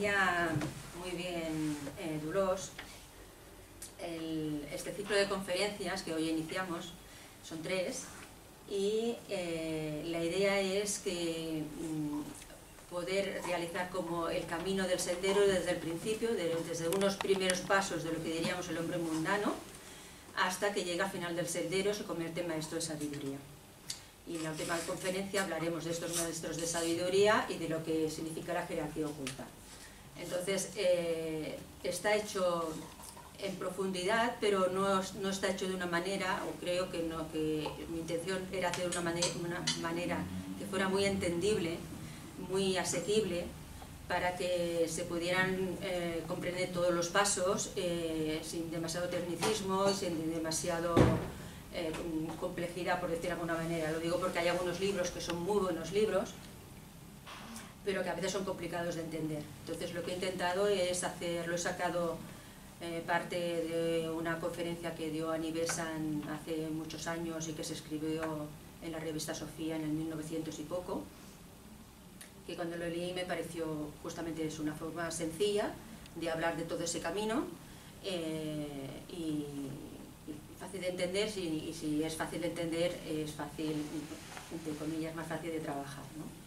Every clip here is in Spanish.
decía muy bien Dulós, este ciclo de conferencias que hoy iniciamos son 3 y la idea es que poder realizar como el camino del sendero desde el principio, desde unos primeros pasos de lo que diríamos el hombre mundano, hasta que llega al final del sendero y se convierte en maestro de sabiduría. Y en la última conferencia hablaremos de estos maestros de sabiduría y de lo que significa la jerarquía oculta. Entonces, está hecho en profundidad, pero no está hecho de una manera, o creo que no, que mi intención era hacer una manera que fuera muy entendible, muy asequible, para que se pudieran comprender todos los pasos sin demasiado tecnicismo, sin demasiado complejidad, por decir de alguna manera. Lo digo porque hay algunos libros que son muy buenos libros, pero que a veces son complicados de entender. Entonces lo que he intentado es hacerlo, he sacado parte de una conferencia que dio Annie Besant hace muchos años y que se escribió en la revista Sofía en el 1900 y poco, que cuando lo leí me pareció justamente es una forma sencilla de hablar de todo ese camino y fácil de entender, y si es fácil de entender es fácil, entre comillas, más fácil de trabajar, ¿no?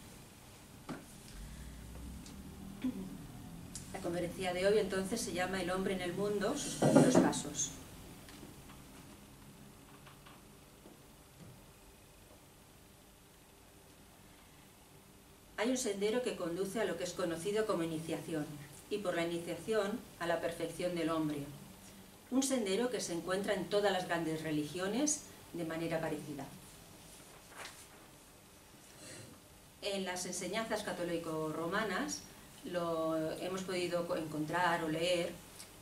La conferencia de hoy entonces se llama El hombre en el mundo, sus primeros pasos. Hay un sendero que conduce a lo que es conocido como iniciación, y por la iniciación a la perfección del hombre. Un sendero que se encuentra en todas las grandes religiones de manera parecida. En las enseñanzas católico-romanas lo hemos podido encontrar o leer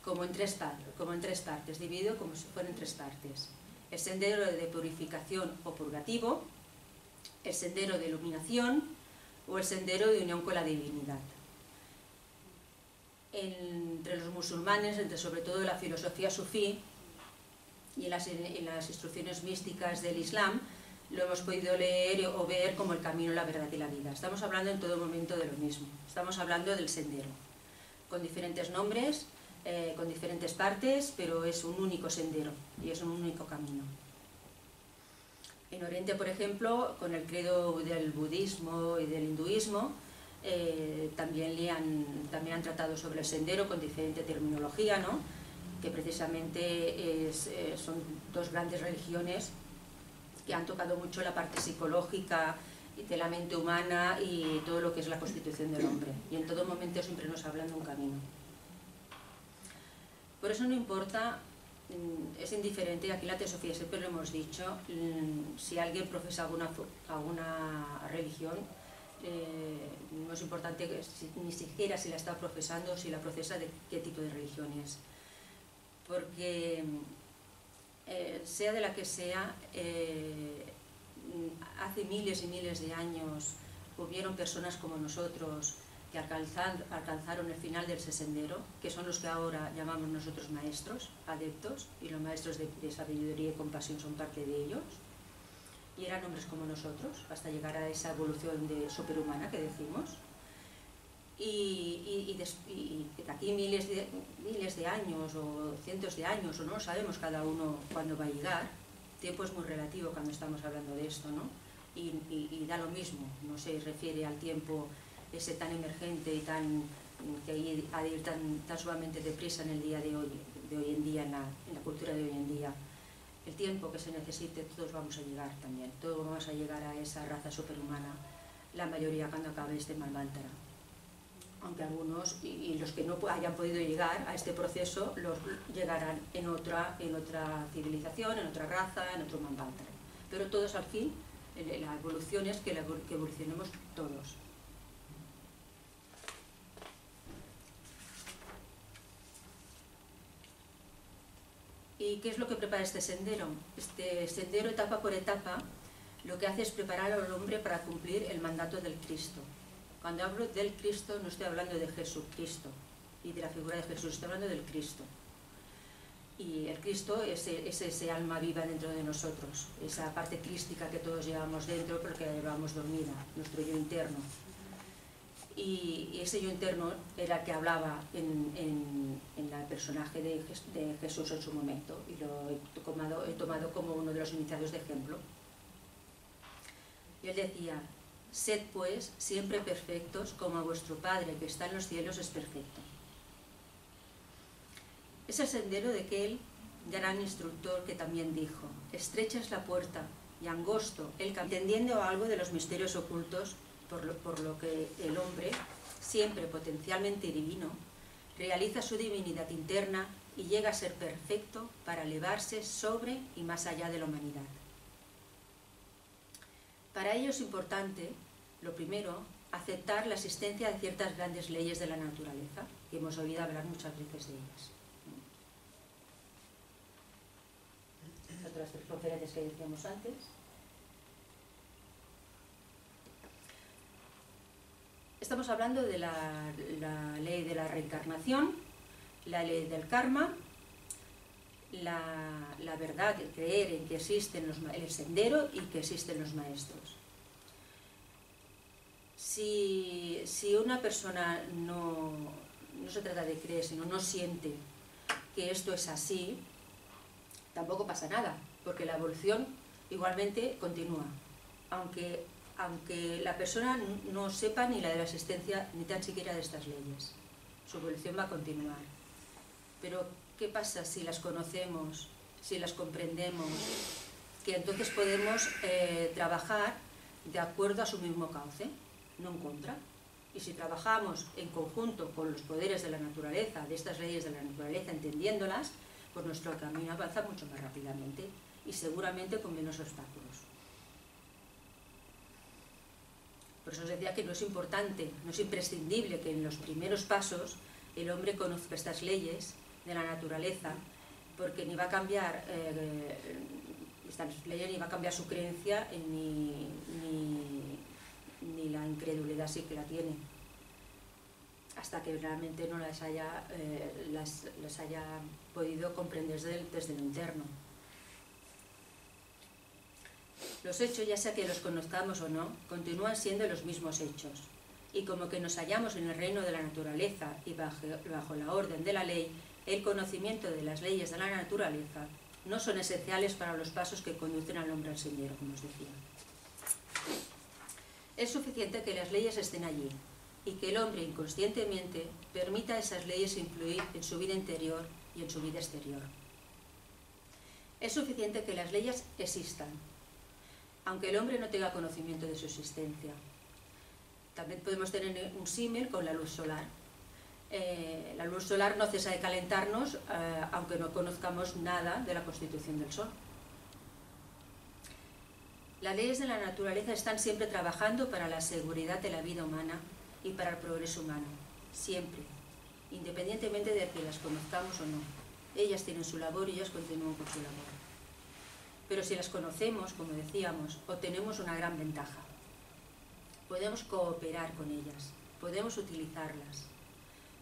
como en tres partes, dividido como si fueran en 3 partes. El sendero de purificación o purgativo, el sendero de iluminación o el sendero de unión con la divinidad. Entre los musulmanes, entre sobre todo la filosofía sufí y en las instrucciones místicas del Islam, lo hemos podido leer o ver como el camino, la verdad y la vida. Estamos hablando en todo momento de lo mismo. Estamos hablando del sendero, con diferentes nombres, con diferentes partes, pero es un único sendero y es un único camino. En Oriente, por ejemplo, con el credo del budismo y del hinduismo, también han tratado sobre el sendero con diferente terminología, ¿no? Que precisamente son 2 grandes religiones que han tocado mucho la parte psicológica de la mente humana y todo lo que es la constitución del hombre. Y en todo momento siempre nos hablan de un camino. Por eso no importa, es indiferente, aquí en la teosofía siempre lo hemos dicho, si alguien profesa alguna religión, no es importante ni siquiera si la está profesando o si la profesa de qué tipo de religión es. Porque sea de la que sea, hace miles y miles de años hubieron personas como nosotros que alcanzaron el final del sendero, que son los que ahora llamamos nosotros maestros, adeptos, y los maestros de sabiduría y compasión son parte de ellos, y eran hombres como nosotros, hasta llegar a esa evolución superhumana que decimos. Y de aquí miles de años o cientos de años, o no sabemos cada uno cuándo va a llegar. Tiempo es muy relativo cuando estamos hablando de esto, ¿no? Y da lo mismo, no se refiere al tiempo ese tan emergente y que ha de ir tan sumamente deprisa en el día de hoy en día, en la cultura de hoy en día. El tiempo que se necesite, todos vamos a llegar también, todos vamos a llegar a esa raza superhumana, la mayoría cuando acabe este Manvantara. Aunque algunos, y los que no hayan podido llegar a este proceso, los llegarán en otra civilización, en otra raza, en otro Manvantara. Pero todos al fin, la evolución es que evolucionemos todos. ¿Y qué es lo que prepara este sendero? Este sendero, etapa por etapa, lo que hace es preparar al hombre para cumplir el mandato del Cristo. Cuando hablo del Cristo no estoy hablando de Jesucristo y de la figura de Jesús, estoy hablando del Cristo. Y el Cristo es ese alma viva dentro de nosotros, esa parte crística que todos llevamos dentro porque la llevamos dormida, nuestro yo interno. y ese yo interno era el que hablaba en el personaje de Jesús en su momento, y lo he tomado como uno de los iniciados de ejemplo. Y él decía: sed pues siempre perfectos como vuestro Padre que está en los cielos es perfecto. Es el sendero de aquel gran instructor que también dijo: estrecha es la puerta y angosto el camino, entendiendo algo de los misterios ocultos por lo que el hombre, siempre potencialmente divino, realiza su divinidad interna y llega a ser perfecto para elevarse sobre y más allá de la humanidad. Para ello es importante, lo primero, aceptar la existencia de ciertas grandes leyes de la naturaleza, que hemos oído hablar muchas veces de ellas. Otras conferencias que decíamos antes. Estamos hablando de la ley de la reencarnación, la ley del karma, la verdad, el creer en que existen el sendero y que existen los maestros. Si una persona no se trata de creer, sino no siente que esto es así, tampoco pasa nada, porque la evolución igualmente continúa, aunque la persona no sepa ni la de la existencia ni tan siquiera de estas leyes. Su evolución va a continuar. Pero ¿qué pasa si las conocemos, si las comprendemos? Que entonces podemos trabajar de acuerdo a su mismo cauce, no en contra. Y si trabajamos en conjunto con los poderes de la naturaleza, de estas leyes de la naturaleza, entendiéndolas, pues nuestro camino avanza mucho más rápidamente y seguramente con menos obstáculos. Por eso os decía que no es importante, no es imprescindible que en los primeros pasos el hombre conozca estas leyes de la naturaleza, porque ni va a cambiar estas leyes, ni va a cambiar su creencia, ni la incredulidad sí que la tiene, hasta que realmente no las haya podido comprender desde lo interno. Los hechos, ya sea que los conozcamos o no, continúan siendo los mismos hechos, y como que nos hallamos en el reino de la naturaleza y bajo la orden de la ley, el conocimiento de las leyes de la naturaleza no son esenciales para los pasos que conducen al hombre al sendero, como os decía. Es suficiente que las leyes estén allí y que el hombre inconscientemente permita a esas leyes influir en su vida interior y en su vida exterior. Es suficiente que las leyes existan, aunque el hombre no tenga conocimiento de su existencia. También podemos tener un símil con la luz solar. La luz solar no cesa de calentarnos, aunque no conozcamos nada de la constitución del Sol. Las leyes de la naturaleza están siempre trabajando para la seguridad de la vida humana y para el progreso humano, siempre, independientemente de que las conozcamos o no. Ellas tienen su labor y ellas continúan con su labor. Pero si las conocemos, como decíamos, obtenemos una gran ventaja. Podemos cooperar con ellas, podemos utilizarlas,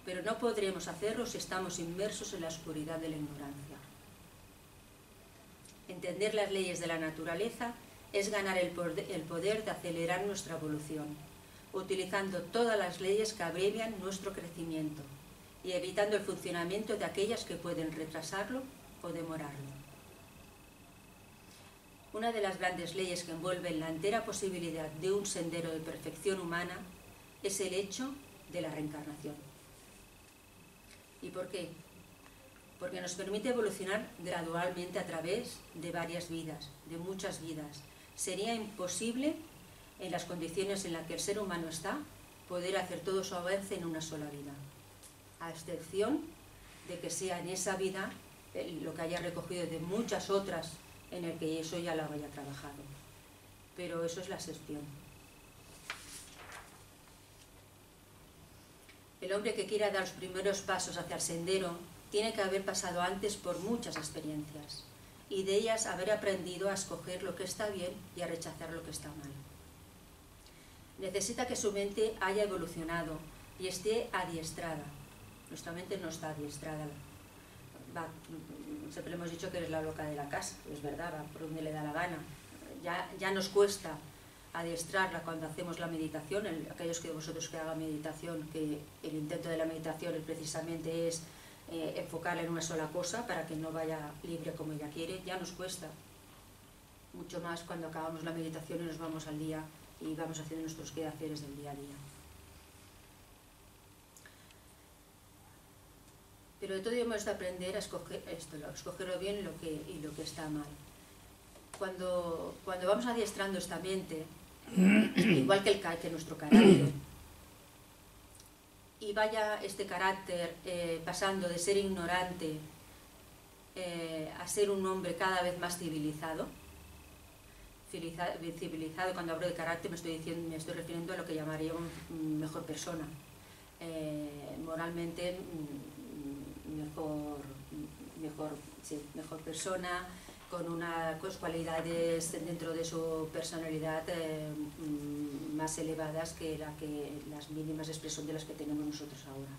pero no podremos hacerlo si estamos inmersos en la oscuridad de la ignorancia. Entender las leyes de la naturaleza es ganar el poder de acelerar nuestra evolución, utilizando todas las leyes que abrevian nuestro crecimiento y evitando el funcionamiento de aquellas que pueden retrasarlo o demorarlo. Una de las grandes leyes que envuelven la entera posibilidad de un sendero de perfección humana es el hecho de la reencarnación. ¿Y por qué? Porque nos permite evolucionar gradualmente a través de varias vidas, de muchas vidas. Sería imposible, en las condiciones en las que el ser humano está, poder hacer todo su avance en una sola vida, a excepción de que sea en esa vida lo que haya recogido de muchas otras en el que eso ya lo haya trabajado. Pero eso es la excepción. El hombre que quiera dar los primeros pasos hacia el sendero tiene que haber pasado antes por muchas experiencias y de ellas haber aprendido a escoger lo que está bien y a rechazar lo que está mal. Necesita que su mente haya evolucionado y esté adiestrada. Nuestra mente no está adiestrada. Siempre le hemos dicho que es la loca de la casa, es verdad, va por donde le da la gana. Ya nos cuesta adiestrarla cuando hacemos la meditación. Aquellos de vosotros que hagan meditación, que el intento de la meditación precisamente es enfocarla en una sola cosa para que no vaya libre como ella quiere, ya nos cuesta mucho más cuando acabamos la meditación y nos vamos al día y vamos haciendo nuestros quehaceres del día a día. Pero de todo hemos de aprender a escogerlo bien y lo que está mal. Cuando vamos adiestrando esta mente, igual que nuestro carácter, y vaya este carácter pasando de ser ignorante a ser un hombre cada vez más civilizado, cuando hablo de carácter me estoy refiriendo a lo que llamaría una mejor persona, moralmente mejor persona, con unas cualidades dentro de su personalidad más elevadas que las mínimas expresiones de las que tenemos nosotros ahora.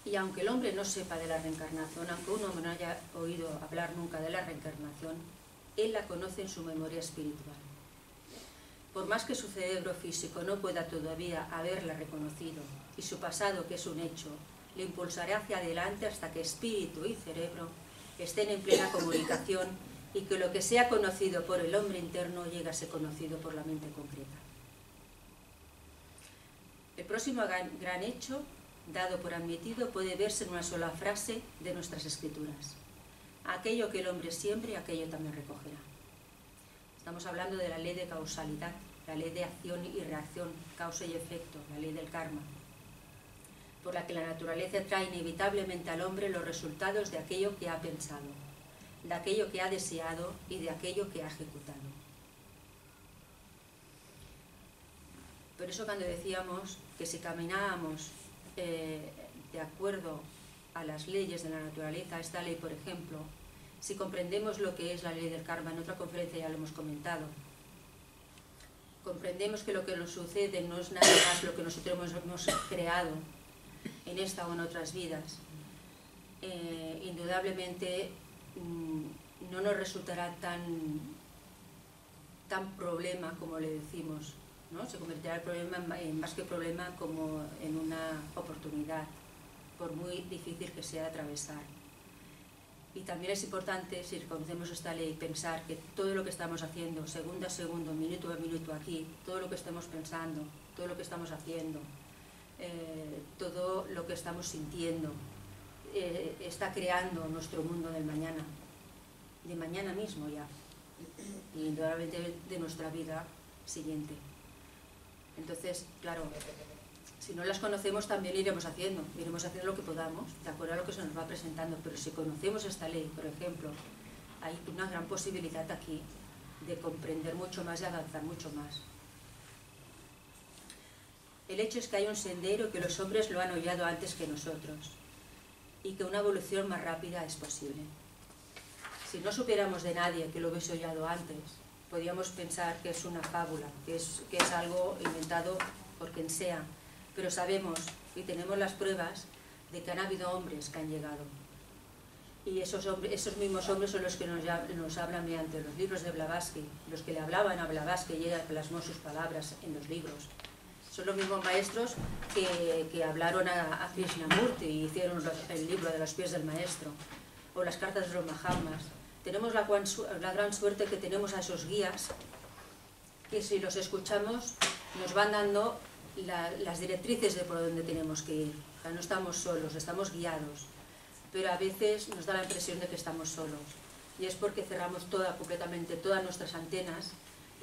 Y aunque el hombre no sepa de la reencarnación, aunque un hombre no haya oído hablar nunca de la reencarnación, él la conoce en su memoria espiritual. Por más que su cerebro físico no pueda todavía haberla reconocido, y su pasado, que es un hecho, le impulsará hacia adelante hasta que espíritu y cerebro estén en plena comunicación y que lo que sea conocido por el hombre interno llegue a ser conocido por la mente concreta. El próximo gran hecho, dado por admitido, puede verse en una sola frase de nuestras escrituras. Aquello que el hombre siembre, aquello también recogerá. Estamos hablando de la ley de causalidad, la ley de acción y reacción, causa y efecto, la ley del karma, por la que la naturaleza trae inevitablemente al hombre los resultados de aquello que ha pensado, de aquello que ha deseado y de aquello que ha ejecutado. Por eso cuando decíamos que si caminábamos de acuerdo a las leyes de la naturaleza, esta ley, por ejemplo, si comprendemos lo que es la ley del karma, en otra conferencia ya lo hemos comentado, comprendemos que lo que nos sucede no es nada más lo que nosotros hemos creado en esta o en otras vidas, indudablemente no nos resultará tan problema como le decimos, ¿no? Se convertirá el problema en más que problema como en una oportunidad, por muy difícil que sea de atravesar. Y también es importante, si conocemos esta ley, pensar que todo lo que estamos haciendo, segundo a segundo, minuto a minuto aquí, todo lo que estamos pensando, todo lo que estamos haciendo, todo lo que estamos sintiendo, está creando nuestro mundo del mañana, de mañana mismo ya, y indudablemente de nuestra vida siguiente. Entonces, claro, si no las conocemos también iremos haciendo lo que podamos, de acuerdo a lo que se nos va presentando, pero si conocemos esta ley, por ejemplo, hay una gran posibilidad aquí de comprender mucho más y avanzar mucho más. El hecho es que hay un sendero y que los hombres lo han hollado antes que nosotros, y que una evolución más rápida es posible. Si no supiéramos de nadie que lo hubiese hollado antes, podríamos pensar que es una fábula, que es algo inventado por quien sea, pero sabemos y tenemos las pruebas de que han habido hombres que han llegado. Y esos mismos hombres son los que nos hablan mediante los libros de Blavatsky, los que le hablaban a Blavatsky y ella plasmó sus palabras en los libros. Son los mismos maestros que hablaron a Krishnamurti y hicieron el libro de los pies del maestro, o las cartas de los Mahatmas. Tenemos la gran suerte que tenemos a esos guías, que si los escuchamos nos van dando las directrices de por dónde tenemos que ir. O sea, no estamos solos, estamos guiados, pero a veces nos da la impresión de que estamos solos, y es porque cerramos completamente todas nuestras antenas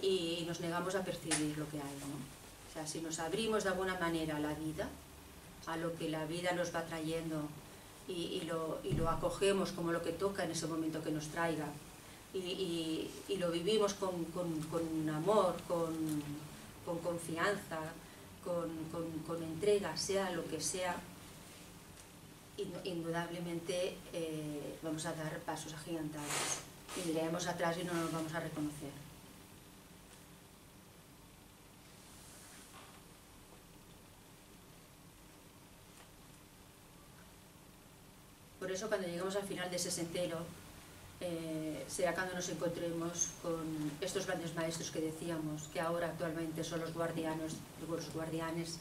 y nos negamos a percibir lo que hay, ¿no? O sea, si nos abrimos de alguna manera a la vida, a lo que la vida nos va trayendo, y lo acogemos como lo que toca en ese momento que nos traiga, y lo vivimos con amor, con confianza, con entrega, sea lo que sea, indudablemente vamos a dar pasos agigantados y miraremos atrás y no nos vamos a reconocer. Por eso cuando llegamos al final de ese sendero, será cuando nos encontremos con estos grandes maestros que decíamos, que ahora actualmente son los guardianes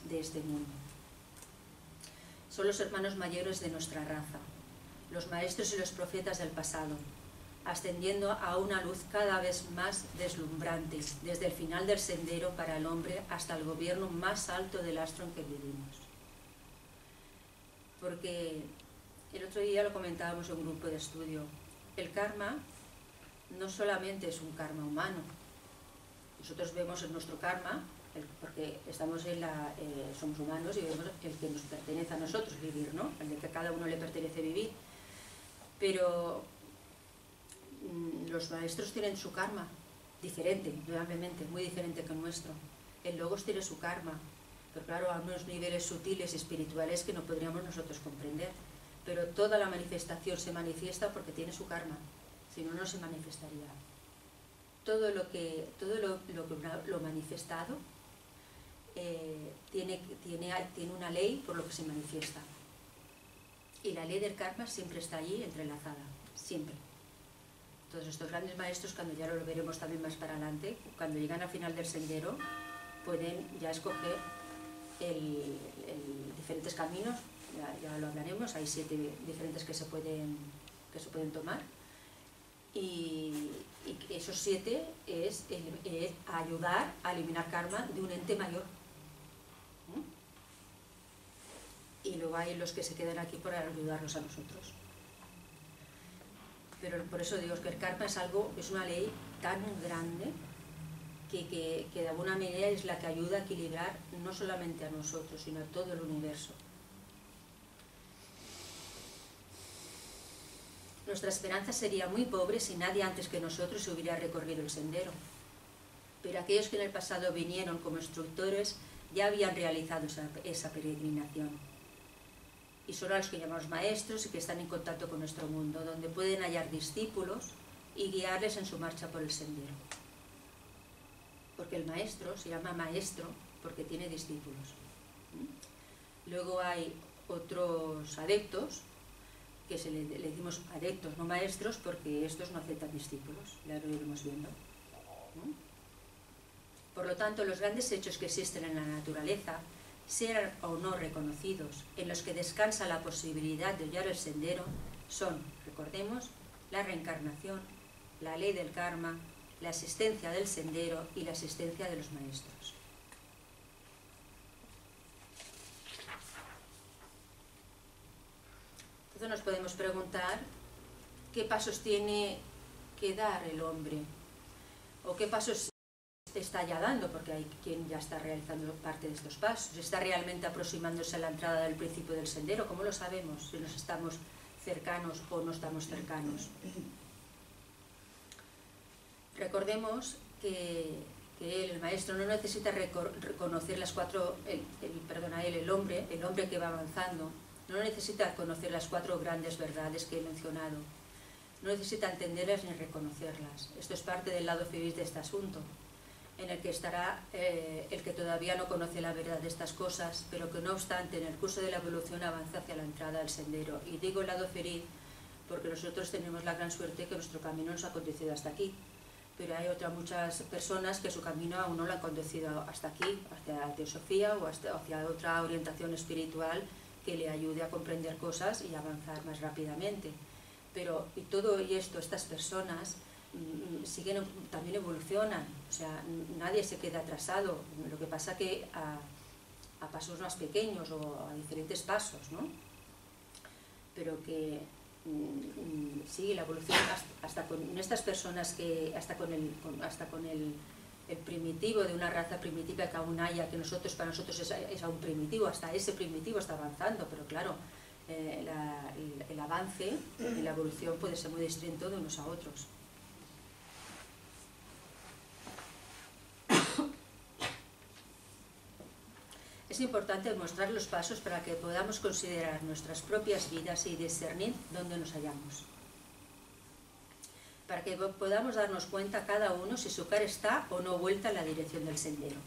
de este mundo. Son los hermanos mayores de nuestra raza, los maestros y los profetas del pasado, ascendiendo a una luz cada vez más deslumbrante, desde el final del sendero para el hombre hasta el gobierno más alto del astro en que vivimos. Porque el otro día lo comentábamos en un grupo de estudio, el karma no solamente es un karma humano. Nosotros vemos en nuestro karma, porque estamos somos humanos y vemos el que nos pertenece a nosotros vivir, ¿no? El de que a cada uno le pertenece vivir. Pero los maestros tienen su karma diferente, nuevamente, muy diferente que el nuestro. El Logos tiene su karma, pero claro, a unos niveles sutiles y espirituales que no podríamos nosotros comprender. Pero toda la manifestación se manifiesta porque tiene su karma, si no, no se manifestaría. Todo lo manifestado tiene una ley por lo que se manifiesta. Y la ley del karma siempre está allí entrelazada, siempre. Todos estos grandes maestros, cuando ya lo veremos también más para adelante, cuando llegan al final del sendero, pueden ya escoger diferentes caminos. Ya lo hablaremos, hay 7 diferentes que se pueden tomar, y esos 7 es ayudar a eliminar karma de un ente mayor. Y luego hay los que se quedan aquí para ayudarnos a nosotros. Pero por eso digo que el karma es una ley tan grande que de alguna manera es la que ayuda a equilibrar no solamente a nosotros, sino a todo el universo. Nuestra esperanza sería muy pobre si nadie antes que nosotros se hubiera recorrido el sendero. Pero aquellos que en el pasado vinieron como instructores ya habían realizado esa peregrinación. Y son a los que llamamos maestros y que están en contacto con nuestro mundo, donde pueden hallar discípulos y guiarles en su marcha por el sendero. Porque el maestro se llama maestro porque tiene discípulos. Luego hay otros adeptos, que le decimos adeptos, no maestros, porque estos no aceptan discípulos, ya lo iremos viendo. Por lo tanto, los grandes hechos que existen en la naturaleza, sean o no reconocidos, en los que descansa la posibilidad de hallar el sendero, son, recordemos, la reencarnación, la ley del karma, la existencia del sendero y la existencia de los maestros. Entonces nos podemos preguntar qué pasos tiene que dar el hombre, o qué pasos está ya dando, porque hay quien ya está realizando parte de estos pasos, está realmente aproximándose a la entrada del principio del sendero. ¿Cómo lo sabemos? Si nos estamos cercanos o no estamos cercanos. Recordemos que él, el maestro, no necesita reconocer las cuatro, el hombre que va avanzando, no necesita conocer las 4 grandes verdades que he mencionado, no necesita entenderlas ni reconocerlas. Esto es parte del lado feliz de este asunto, en el que estará el que todavía no conoce la verdad de estas cosas, pero que no obstante en el curso de la evolución avanza hacia la entrada al sendero. Y digo el lado feliz porque nosotros tenemos la gran suerte que nuestro camino nos ha conducido hasta aquí, pero hay muchas personas que su camino aún no lo han conducido hasta aquí, hacia la teosofía o hacia otra orientación espiritual que le ayude a comprender cosas y avanzar más rápidamente. Pero estas personas también evolucionan, o sea, nadie se queda atrasado, lo que pasa que a pasos más pequeños o a diferentes pasos, ¿no? Pero que sigue la evolución hasta con estas personas, hasta con el primitivo de una raza primitiva que aún haya, que para nosotros es aún primitivo, hasta ese primitivo está avanzando, pero claro, el avance y la evolución puede ser muy distinto de unos a otros. Es importante mostrar los pasos para que podamos considerar nuestras propias vidas y discernir dónde nos hallamos. Para que podamos darnos cuenta cada uno si su cara está o no vuelta en la dirección del sendero.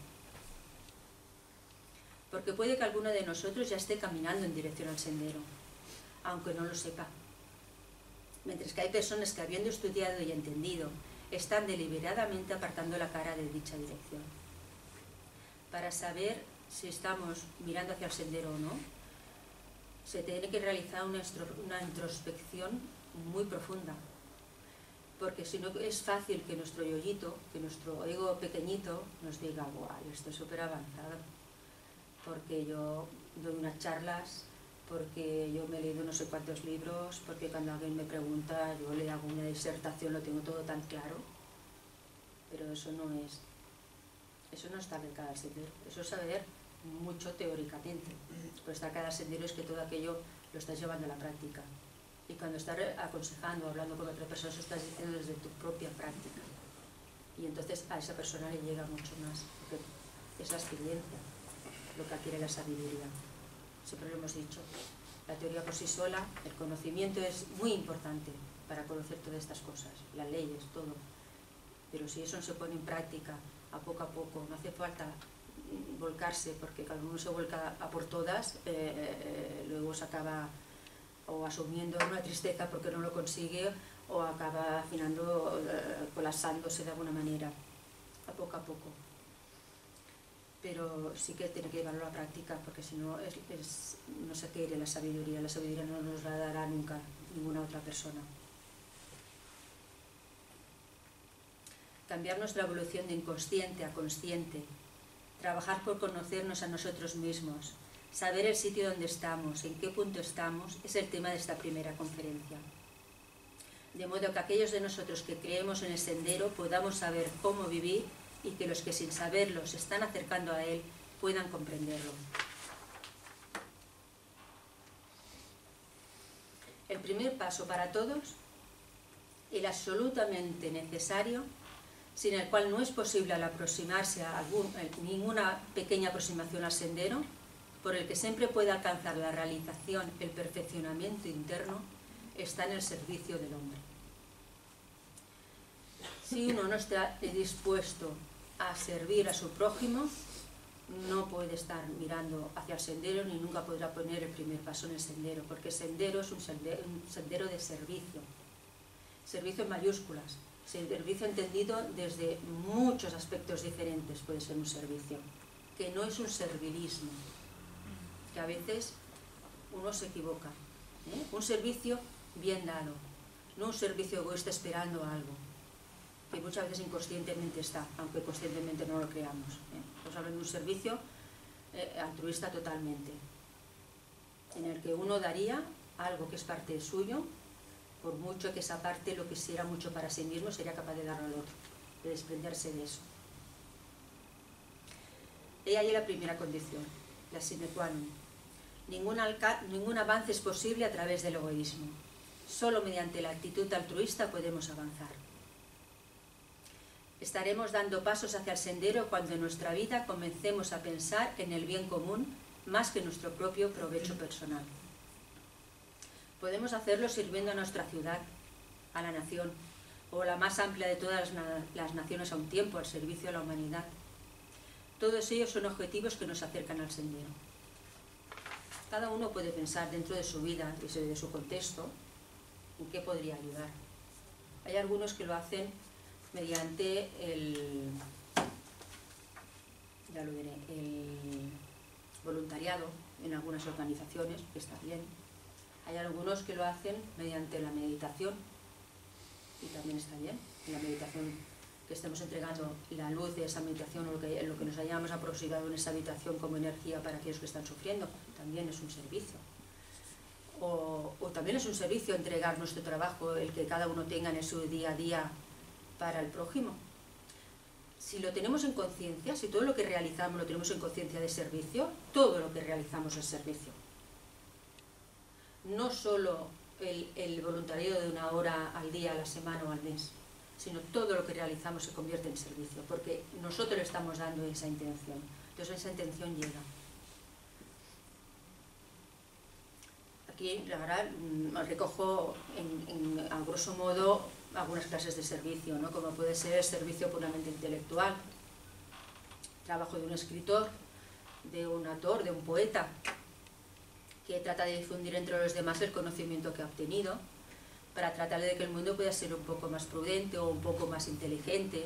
Porque puede que alguno de nosotros ya esté caminando en dirección al sendero, aunque no lo sepa. mientras que hay personas que, habiendo estudiado y entendido, están deliberadamente apartando la cara de dicha dirección. Para saber si estamos mirando hacia el sendero o no, se tiene que realizar una introspección muy profunda, porque si no es fácil que nuestro yoyito, que nuestro ego pequeñito nos diga: ¡guau, yo estoy súper avanzado! Porque yo doy unas charlas, porque yo me he leído no sé cuántos libros, porque cuando alguien me pregunta yo le hago una disertación, lo tengo todo tan claro. Pero eso no está cerca del sendero, eso es saber mucho teóricamente. Pero estar cada sendero es que todo aquello lo estás llevando a la práctica. Y cuando estás aconsejando, hablando con otra persona, eso estás diciendo desde tu propia práctica. Y entonces a esa persona le llega mucho más, porque es la experiencia lo que adquiere la sabiduría. Siempre lo hemos dicho, la teoría por sí sola, el conocimiento es muy importante para conocer todas estas cosas, las leyes, todo. Pero si eso no se pone en práctica a poco, no hace falta volcarse, porque cada uno se vuelca a por todas, luego se acaba o asumiendo una tristeza porque no lo consigue, o acaba afinando, colapsándose de alguna manera, a poco. Pero sí que tiene que llevarlo a la práctica, porque si no, no se adquiere la sabiduría no nos la dará nunca ninguna otra persona. Cambiar nuestra evolución de inconsciente a consciente, trabajar por conocernos a nosotros mismos, saber el sitio donde estamos, en qué punto estamos, es el tema de esta primera conferencia. De modo que aquellos de nosotros que creemos en el sendero podamos saber cómo vivir y que los que sin saberlo se están acercando a él puedan comprenderlo. El primer paso para todos, el absolutamente necesario, sin el cual no es posible aproximarse a ninguna pequeña aproximación al sendero, por el que siempre puede alcanzar la realización, el perfeccionamiento interno, está en el servicio del hombre. Si uno no está dispuesto a servir a su prójimo, no puede estar mirando hacia el sendero ni nunca podrá poner el primer paso en el sendero, porque el sendero es un sendero de servicio, servicio en mayúsculas, servicio entendido desde muchos aspectos diferentes. Puede ser un servicio, que no es un servilismo, que a veces uno se equivoca, un servicio bien dado, no un servicio egoísta esperando algo, que muchas veces inconscientemente está, aunque conscientemente no lo creamos. Estamos hablando de un servicio altruista totalmente, en el que uno daría algo que es parte suyo, por mucho que esa parte lo quisiera mucho para sí mismo, sería capaz de darlo al otro, de desprenderse de eso. He ahí la primera condición, la sine qua non. Ningún avance es posible a través del egoísmo. Solo mediante la actitud altruista podemos avanzar. Estaremos dando pasos hacia el sendero cuando en nuestra vida comencemos a pensar en el bien común más que en nuestro propio provecho personal. Podemos hacerlo sirviendo a nuestra ciudad, a la nación, o la más amplia de todas las naciones a un tiempo, al servicio de la humanidad. Todos ellos son objetivos que nos acercan al sendero. Cada uno puede pensar dentro de su vida y de su contexto en qué podría ayudar. Hay algunos que lo hacen mediante el voluntariado en algunas organizaciones, que está bien. Hay algunos que lo hacen mediante la meditación, y también está bien. En la meditación que estemos entregando la luz de esa meditación, o lo que nos hayamos aproximado en esa habitación como energía para aquellos que están sufriendo, también es un servicio. O también es un servicio entregar nuestro trabajo, el que cada uno tenga en su día a día para el prójimo. Si lo tenemos en conciencia, si todo lo que realizamos lo tenemos en conciencia de servicio, todo lo que realizamos es servicio. No solo el voluntariado de 1 hora al día, a la semana o al mes, sino todo lo que realizamos se convierte en servicio, porque nosotros le estamos dando esa intención. Entonces esa intención llega. Aquí, la verdad, recojo a grosso modo algunas clases de servicio, ¿no? Como puede ser el servicio puramente intelectual, trabajo de un escritor, de un autor, de un poeta, que trata de difundir entre los demás el conocimiento que ha obtenido, para tratar de que el mundo pueda ser un poco más prudente o un poco más inteligente,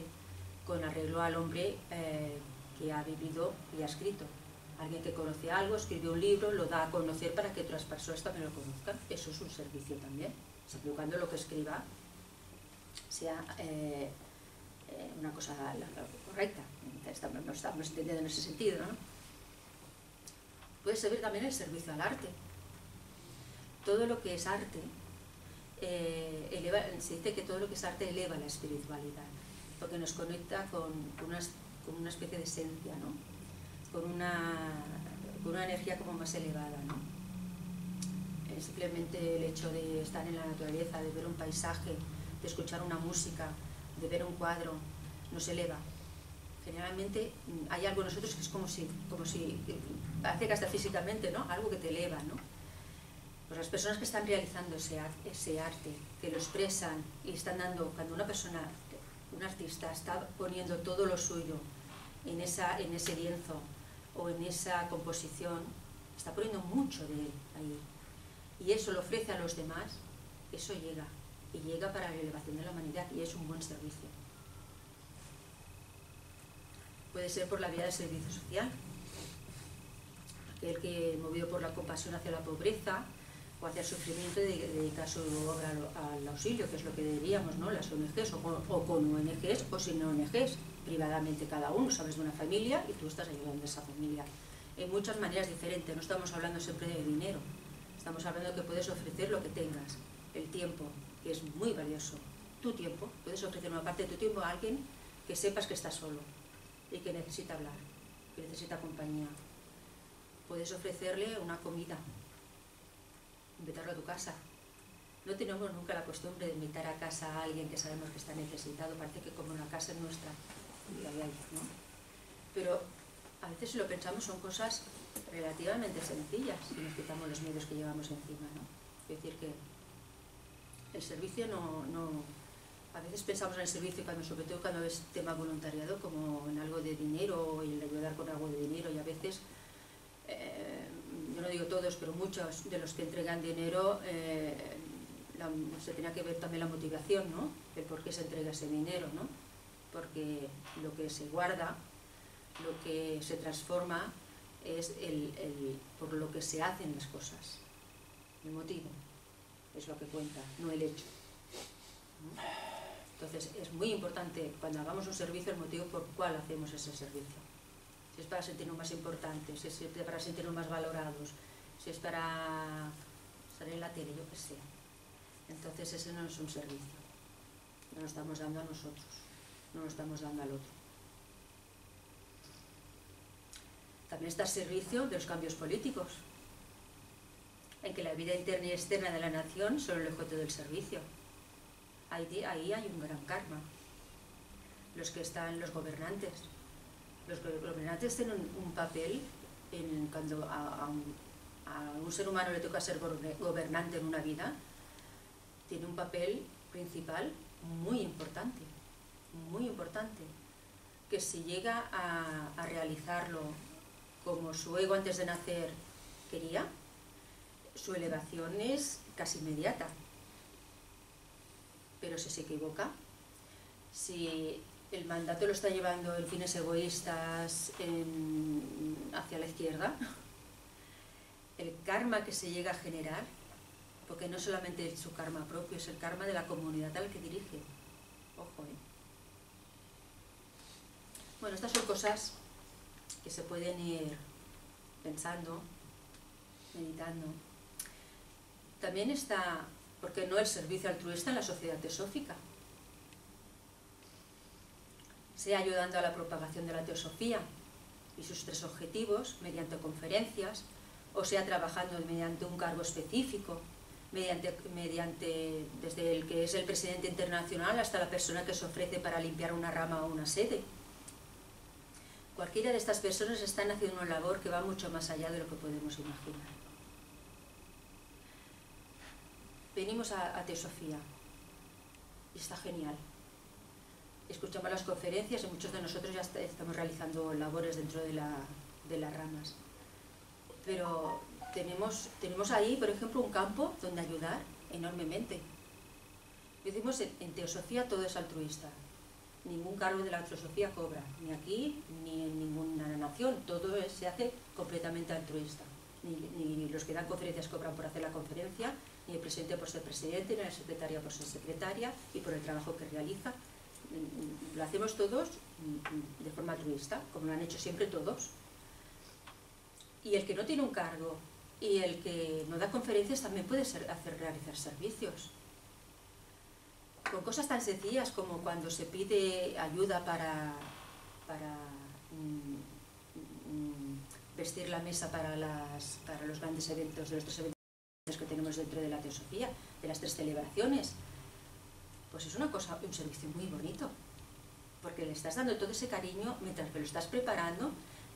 con arreglo al hombre que ha vivido y ha escrito. Alguien que conoce algo, escribe un libro, lo da a conocer para que otras personas también lo conozcan. Eso es un servicio también, siempre y cuando lo que escriba sea una cosa correcta. Nos estamos entendiendo en ese sentido, ¿no? Puede servir también el servicio al arte. Todo lo que es arte, se dice que todo lo que es arte eleva la espiritualidad, porque nos conecta con una especie de esencia, ¿no? Con una energía como más elevada, ¿no? Simplemente el hecho de estar en la naturaleza, de ver un paisaje, de escuchar una música, de ver un cuadro, nos eleva. Generalmente hay algo en nosotros que es como si parece que hasta físicamente, ¿no? Algo que te eleva, ¿no? Pues las personas que están realizando ese arte, que lo expresan y están dando, cuando una persona, un artista está poniendo todo lo suyo en ese lienzo o en esa composición, está poniendo mucho de él ahí, y eso lo ofrece a los demás, eso llega, y llega para la elevación de la humanidad, y es un buen servicio. Puede ser por la vía del servicio social, aquel que, movido por la compasión hacia la pobreza o hacia el sufrimiento, dedica su obra al auxilio, que es lo que deberíamos, ¿no? Las ONGs, o con ONGs o sin ONGs, privadamente cada uno. Sabes de una familia y tú estás ayudando a esa familia en muchas maneras diferentes. No estamos hablando siempre de dinero, estamos hablando de que puedes ofrecer lo que tengas, el tiempo, que es muy valioso. Tu tiempo, puedes ofrecer una parte de tu tiempo a alguien que sepas que está solo y que necesita hablar, que necesita compañía. Puedes ofrecerle una comida, invitarlo a tu casa. No tenemos nunca la costumbre de invitar a casa a alguien que sabemos que está necesitado. Parece que como la casa es nuestra, ¿no? Pero a veces, si lo pensamos, son cosas relativamente sencillas si nos quitamos los miedos que llevamos encima, ¿no? Es decir, que el servicio a veces pensamos en el servicio, sobre todo cuando es tema voluntariado, como en algo de dinero o en ayudar con algo de dinero, y a veces, yo no digo todos, pero muchos de los que entregan dinero, se tenía que ver también la motivación, ¿no? El por qué se entrega ese dinero, ¿no? Porque lo que se guarda, lo que se transforma, es por lo que se hacen las cosas. El motivo es lo que cuenta, no el hecho, ¿no? Entonces es muy importante, cuando hagamos un servicio, el motivo por cuál hacemos ese servicio. Si es para sentirnos más importantes, si es para sentirnos más valorados, si es para salir en la tele, yo qué sé. Entonces ese no es un servicio. No lo estamos dando a nosotros, no lo estamos dando al otro. También está el servicio de los cambios políticos, en que la vida interna y externa de la nación son el objeto del servicio. Ahí hay un gran karma. Los gobernantes. Los gobernantes tienen un papel cuando a un ser humano le toca ser gobernante en una vida, tiene un papel principal muy importante, que si llega a realizarlo como su ego antes de nacer quería, su elevación es casi inmediata. Pero si se equivoca, si el mandato lo está llevando en fines egoístas hacia la izquierda, el karma que se llega a generar, porque no solamente es su karma propio, es el karma de la comunidad al que dirige. Ojo, ¿eh? Bueno, estas son cosas que se pueden ir pensando, meditando. También está, ¿por qué no?, el servicio altruista en la sociedad teosófica. Sea ayudando a la propagación de la teosofía y sus 3 objetivos mediante conferencias, o sea trabajando mediante un cargo específico, desde el que es el presidente internacional hasta la persona que se ofrece para limpiar una rama o una sede. Cualquiera de estas personas están haciendo una labor que va mucho más allá de lo que podemos imaginar. Venimos a Teosofía y está genial. Escuchamos las conferencias y muchos de nosotros ya estamos realizando labores dentro de las ramas. Pero tenemos ahí, por ejemplo, un campo donde ayudar enormemente. Decimos, en teosofía todo es altruista. Ningún cargo de la teosofía cobra, ni aquí ni en ninguna nación. Todo se hace completamente altruista. Ni los que dan conferencias cobran por hacer la conferencia, ni el presidente por ser presidente, ni la secretaria por ser secretaria y por el trabajo que realiza. Lo hacemos todos de forma altruista, como lo han hecho siempre todos. Y el que no tiene un cargo y el que no da conferencias también puede realizar servicios. Con cosas tan sencillas como cuando se pide ayuda para vestir la mesa para los grandes eventos, de los 3 eventos que tenemos dentro de la teosofía, de las 3 celebraciones. Pues es un servicio muy bonito, porque le estás dando todo ese cariño mientras que lo estás preparando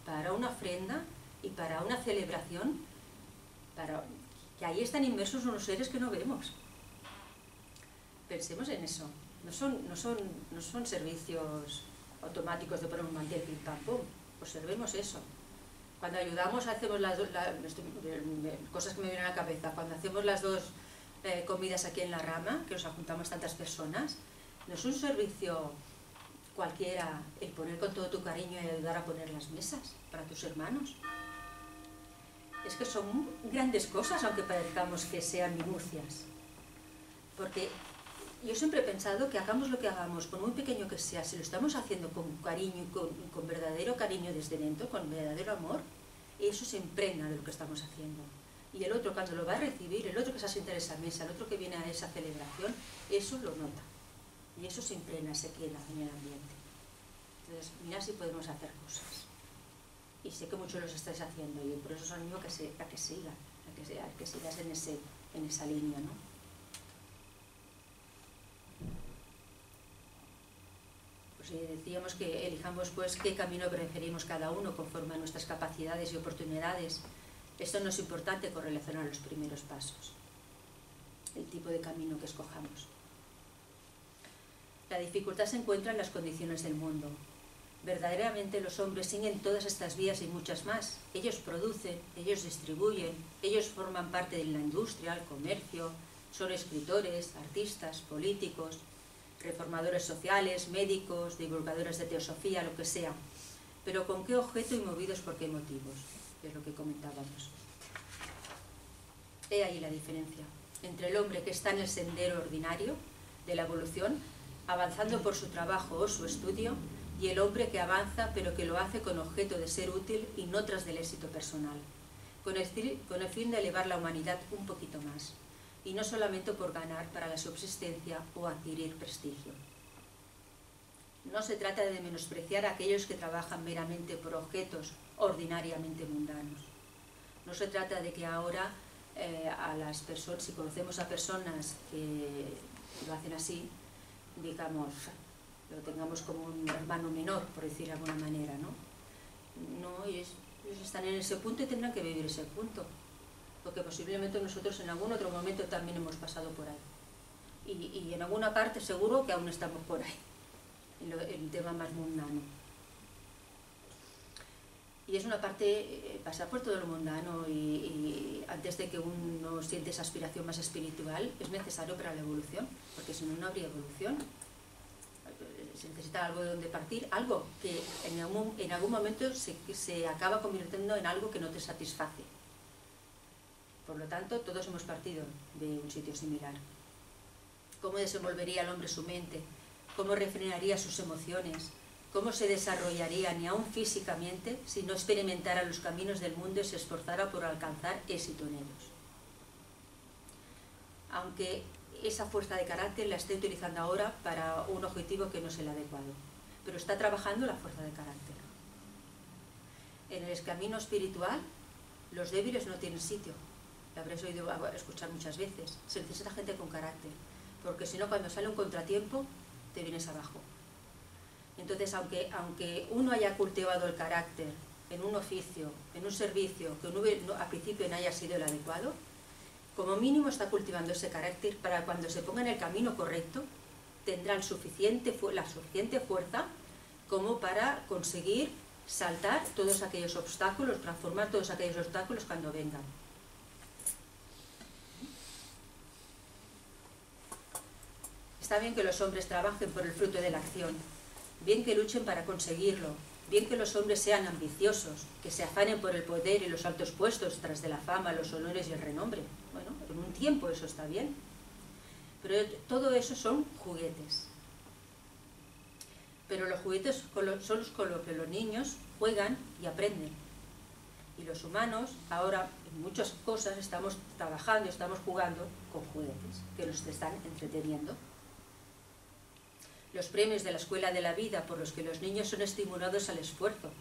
para una ofrenda y para una celebración, que ahí están inmersos unos seres que no vemos. Pensemos en eso. No son servicios automáticos de poner un mantel, pim pam pum. Observemos eso. Cuando ayudamos, hacemos cosas que me vienen a la cabeza. Cuando hacemos las 2 comidas aquí en la rama, que nos juntamos tantas personas, no es un servicio cualquiera el poner con todo tu cariño y ayudar a poner las mesas para tus hermanos. Es que son grandes cosas, aunque parezcamos que sean minucias. Porque yo siempre he pensado que hagamos lo que hagamos, por muy pequeño que sea, si lo estamos haciendo con cariño y con verdadero cariño desde dentro, con verdadero amor, eso se impregna de lo que estamos haciendo. Y el otro, cuando lo va a recibir, el otro que se sienta en esa mesa, el otro que viene a esa celebración, eso lo nota. Y eso se impregna, se queda en el ambiente. Entonces, mira si podemos hacer cosas. Y sé que muchos los estáis haciendo, y por eso os animo a que sigas en esa línea, ¿no? Decíamos que elijamos pues qué camino preferimos cada uno conforme a nuestras capacidades y oportunidades. Esto no es importante con relación a los primeros pasos, el tipo de camino que escojamos. La dificultad se encuentra en las condiciones del mundo. Verdaderamente los hombres siguen todas estas vías y muchas más. Ellos producen, ellos distribuyen, ellos forman parte de la industria, el comercio, son escritores, artistas, políticos, reformadores sociales, médicos, divulgadores de teosofía, lo que sea. Pero ¿con qué objeto y movidos por qué motivos? Es lo que comentábamos. He ahí la diferencia entre el hombre que está en el sendero ordinario de la evolución, avanzando por su trabajo o su estudio, y el hombre que avanza pero que lo hace con objeto de ser útil y no tras del éxito personal, con el fin de elevar la humanidad un poquito más, y no solamente por ganar para la subsistencia o adquirir prestigio. No se trata de menospreciar a aquellos que trabajan meramente por objetos ordinariamente mundanos. No se trata de que ahora a las personas, si conocemos a personas que lo hacen así, digamos, lo tengamos como un hermano menor, por decir de alguna manera, ¿no? No, ellos están en ese punto y tendrán que vivir ese punto, porque posiblemente nosotros en algún otro momento también hemos pasado por ahí. Y en alguna parte seguro que aún estamos por ahí, en el tema más mundano. Y es una parte, pasar por todo lo mundano y antes de que uno siente esa aspiración más espiritual, es necesario para la evolución, porque si no, no habría evolución. Se necesita algo de donde partir, algo que en algún momento se acaba convirtiendo en algo que no te satisface. Por lo tanto, todos hemos partido de un sitio similar. ¿Cómo desenvolvería el hombre su mente? ¿Cómo refrenaría sus emociones? ¿Cómo se desarrollaría, ni aun físicamente, si no experimentara los caminos del mundo y se esforzara por alcanzar éxito en ellos? Aunque esa fuerza de carácter la esté utilizando ahora para un objetivo que no es el adecuado, pero está trabajando la fuerza de carácter. En el camino espiritual, los débiles no tienen sitio. Lo habréis oído escuchar muchas veces. Se necesita gente con carácter, porque si no, cuando sale un contratiempo, te vienes abajo. Entonces, aunque uno haya cultivado el carácter en un oficio, en un servicio, que al principio no haya sido el adecuado, como mínimo está cultivando ese carácter para cuando se ponga en el camino correcto, tendrá la suficiente fuerza como para conseguir saltar todos aquellos obstáculos, transformar todos aquellos obstáculos cuando vengan. Está bien que los hombres trabajen por el fruto de la acción, bien que luchen para conseguirlo, bien que los hombres sean ambiciosos, que se afanen por el poder y los altos puestos tras de la fama, los honores y el renombre. Bueno, en un tiempo eso está bien, pero todo eso son juguetes. Pero los juguetes son con los que los niños juegan y aprenden. Y los humanos, ahora en muchas cosas, estamos trabajando, estamos jugando con juguetes que nos están entreteniendo. Los premios de la escuela de la vida por los que los niños son estimulados al esfuerzo.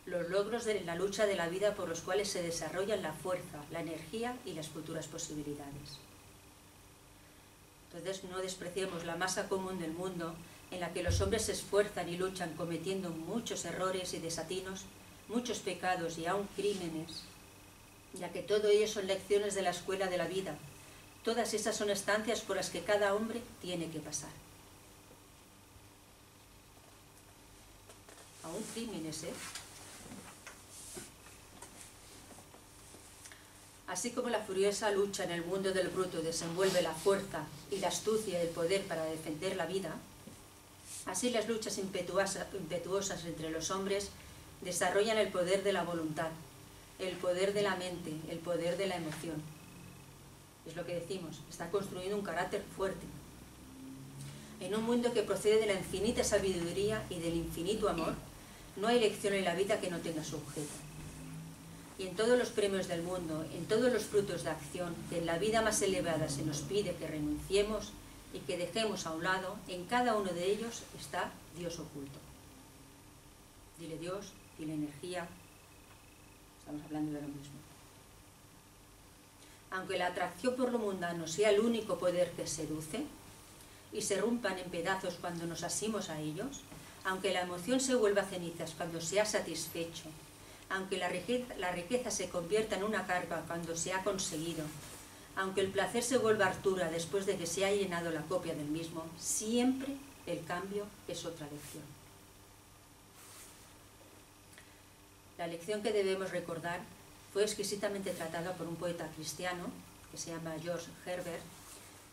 Los logros de la lucha de la vida por los cuales se desarrollan la fuerza, la energía y las futuras posibilidades. Entonces no despreciemos la masa común del mundo en la que los hombres se esfuerzan y luchan cometiendo muchos errores y desatinos, muchos pecados y aún crímenes, ya que todo ello son lecciones de la escuela de la vida. Todas esas son estancias por las que cada hombre tiene que pasar. Aún crímenes, ¿eh? Así como la furiosa lucha en el mundo del bruto desenvuelve la fuerza y la astucia del poder para defender la vida, así las luchas impetuosas entre los hombres desarrollan el poder de la voluntad, el poder de la mente, el poder de la emoción. Es lo que decimos, está construyendo un carácter fuerte. En un mundo que procede de la infinita sabiduría y del infinito amor, no hay lección en la vida que no tenga su objeto. Y en todos los premios del mundo, en todos los frutos de acción que en la vida más elevada se nos pide que renunciemos y que dejemos a un lado, en cada uno de ellos está Dios oculto. Dile Dios, dile energía, estamos hablando de lo mismo. Aunque la atracción por lo mundano sea el único poder que seduce y se rompan en pedazos cuando nos asimos a ellos, aunque la emoción se vuelva cenizas cuando se ha satisfecho, aunque la riqueza se convierta en una carga cuando se ha conseguido, aunque el placer se vuelva hartura después de que se ha llenado la copia del mismo, siempre el cambio es otra lección. La lección que debemos recordar fue exquisitamente tratada por un poeta cristiano que se llama George Herbert,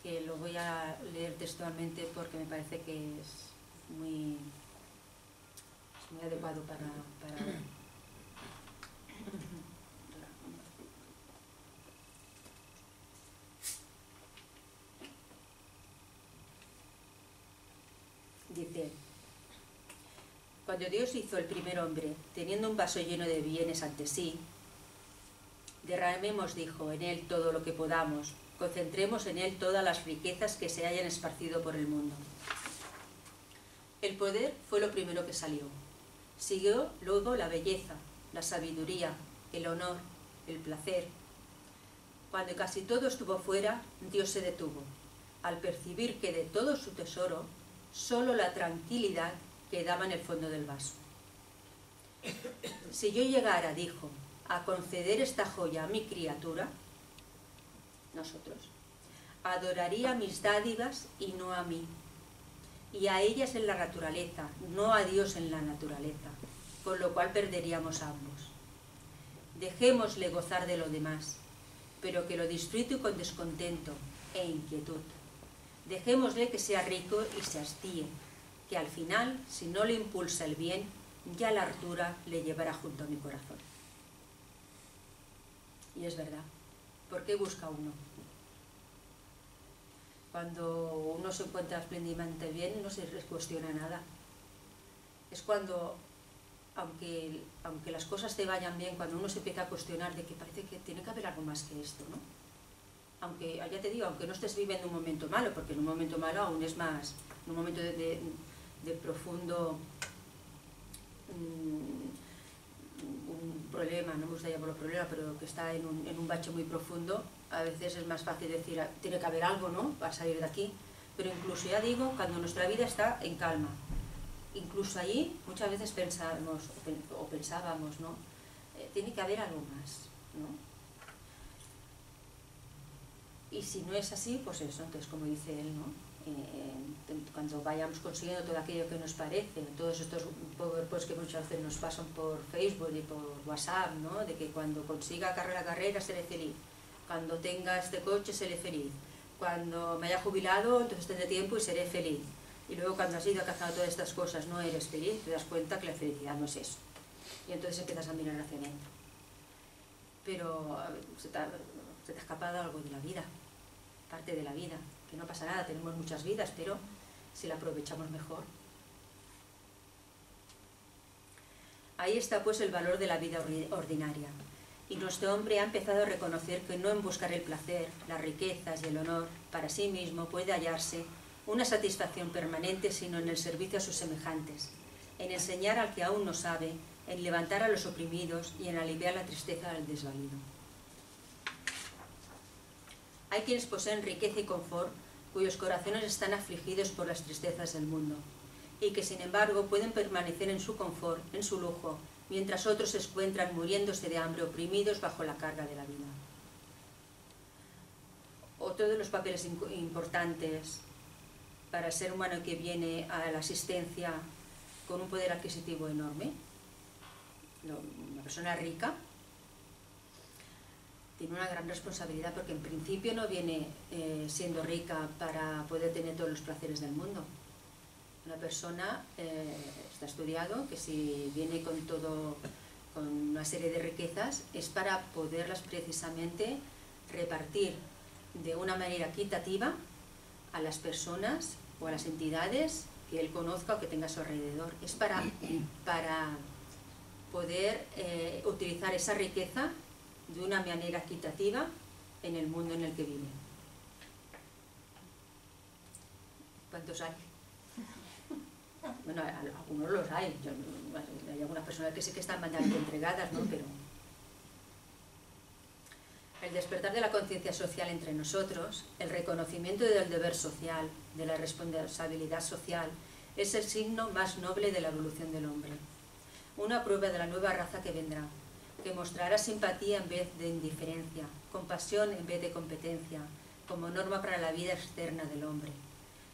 que lo voy a leer textualmente porque me parece que es muy adecuado para dice: cuando Dios hizo el primer hombre, teniendo un vaso lleno de bienes ante sí, derramemos, dijo, en él todo lo que podamos, concentremos en él todas las riquezas que se hayan esparcido por el mundo. El poder fue lo primero que salió. Siguió luego la belleza, la sabiduría, el honor, el placer. Cuando casi todo estuvo fuera, Dios se detuvo, al percibir que de todo su tesoro, solo la tranquilidad quedaba en el fondo del vaso. Si yo llegara, dijo, a conceder esta joya a mi criatura, nosotros, adoraría mis dádivas y no a mí, y a ellas en la naturaleza, no a Dios en la naturaleza, con lo cual perderíamos a ambos. Dejémosle gozar de lo demás, pero que lo disfrute con descontento e inquietud. Dejémosle que sea rico y se hastíe, que al final, si no le impulsa el bien, ya la hartura le llevará junto a mi corazón. Y es verdad, ¿por qué busca uno? Cuando uno se encuentra espléndidamente bien, no se les cuestiona nada. Es cuando, aunque las cosas te vayan bien, cuando uno se empieza a cuestionar de que parece que tiene que haber algo más que esto, ¿no? Aunque, ya te digo, aunque no estés viviendo un momento malo, porque en un momento malo aún es más, en un momento de profundo un problema, no me gusta llamarlo problema, pero que está en un bache muy profundo, a veces es más fácil decir, tiene que haber algo, ¿no?, para salir de aquí. Pero incluso, ya digo, cuando nuestra vida está en calma, incluso allí muchas veces pensábamos, ¿no?, tiene que haber algo más, ¿no? Y si no es así, pues eso, entonces como dice él, ¿no?, cuando vayamos consiguiendo todo aquello que nos parece, todos estos PowerPoints que muchas veces nos pasan por Facebook y por WhatsApp, ¿no?, de que cuando consiga la carrera seré feliz, cuando tenga este coche seré feliz, cuando me haya jubilado, entonces tendré tiempo y seré feliz. Y luego cuando has ido alcanzando todas estas cosas, no eres feliz, te das cuenta que la felicidad no es eso. Y entonces empiezas a mirar hacia adentro. Pero se te ha escapado algo de la vida, parte de la vida, que no pasa nada, tenemos muchas vidas, pero si la aprovechamos mejor. Ahí está pues el valor de la vida ordinaria. Y nuestro hombre ha empezado a reconocer que no en buscar el placer, las riquezas y el honor para sí mismo puede hallarse una satisfacción permanente, sino en el servicio a sus semejantes, en enseñar al que aún no sabe, en levantar a los oprimidos y en aliviar la tristeza del desvalido. Hay quienes poseen riqueza y confort, cuyos corazones están afligidos por las tristezas del mundo, y que sin embargo pueden permanecer en su confort, en su lujo, mientras otros se encuentran muriéndose de hambre, oprimidos bajo la carga de la vida. Otro de los papeles importantes para el ser humano que viene a la asistencia con un poder adquisitivo enorme, una persona rica, tiene una gran responsabilidad porque en principio no viene siendo rica para poder tener todos los placeres del mundo. Una persona está estudiado que si viene con una serie de riquezas es para poderlas precisamente repartir de una manera equitativa a las personas o a las entidades que él conozca o que tenga a su alrededor. Es para poder utilizar esa riqueza de una manera equitativa en el mundo en el que vive. ¿Cuántos hay? Bueno, algunos los hay. Hay algunas personas que sí que están bastante entregadas, ¿no? Pero el despertar de la conciencia social entre nosotros, el reconocimiento del deber social, de la responsabilidad social, es el signo más noble de la evolución del hombre. Una prueba de la nueva raza que vendrá, que mostrará simpatía en vez de indiferencia, compasión en vez de competencia, como norma para la vida externa del hombre.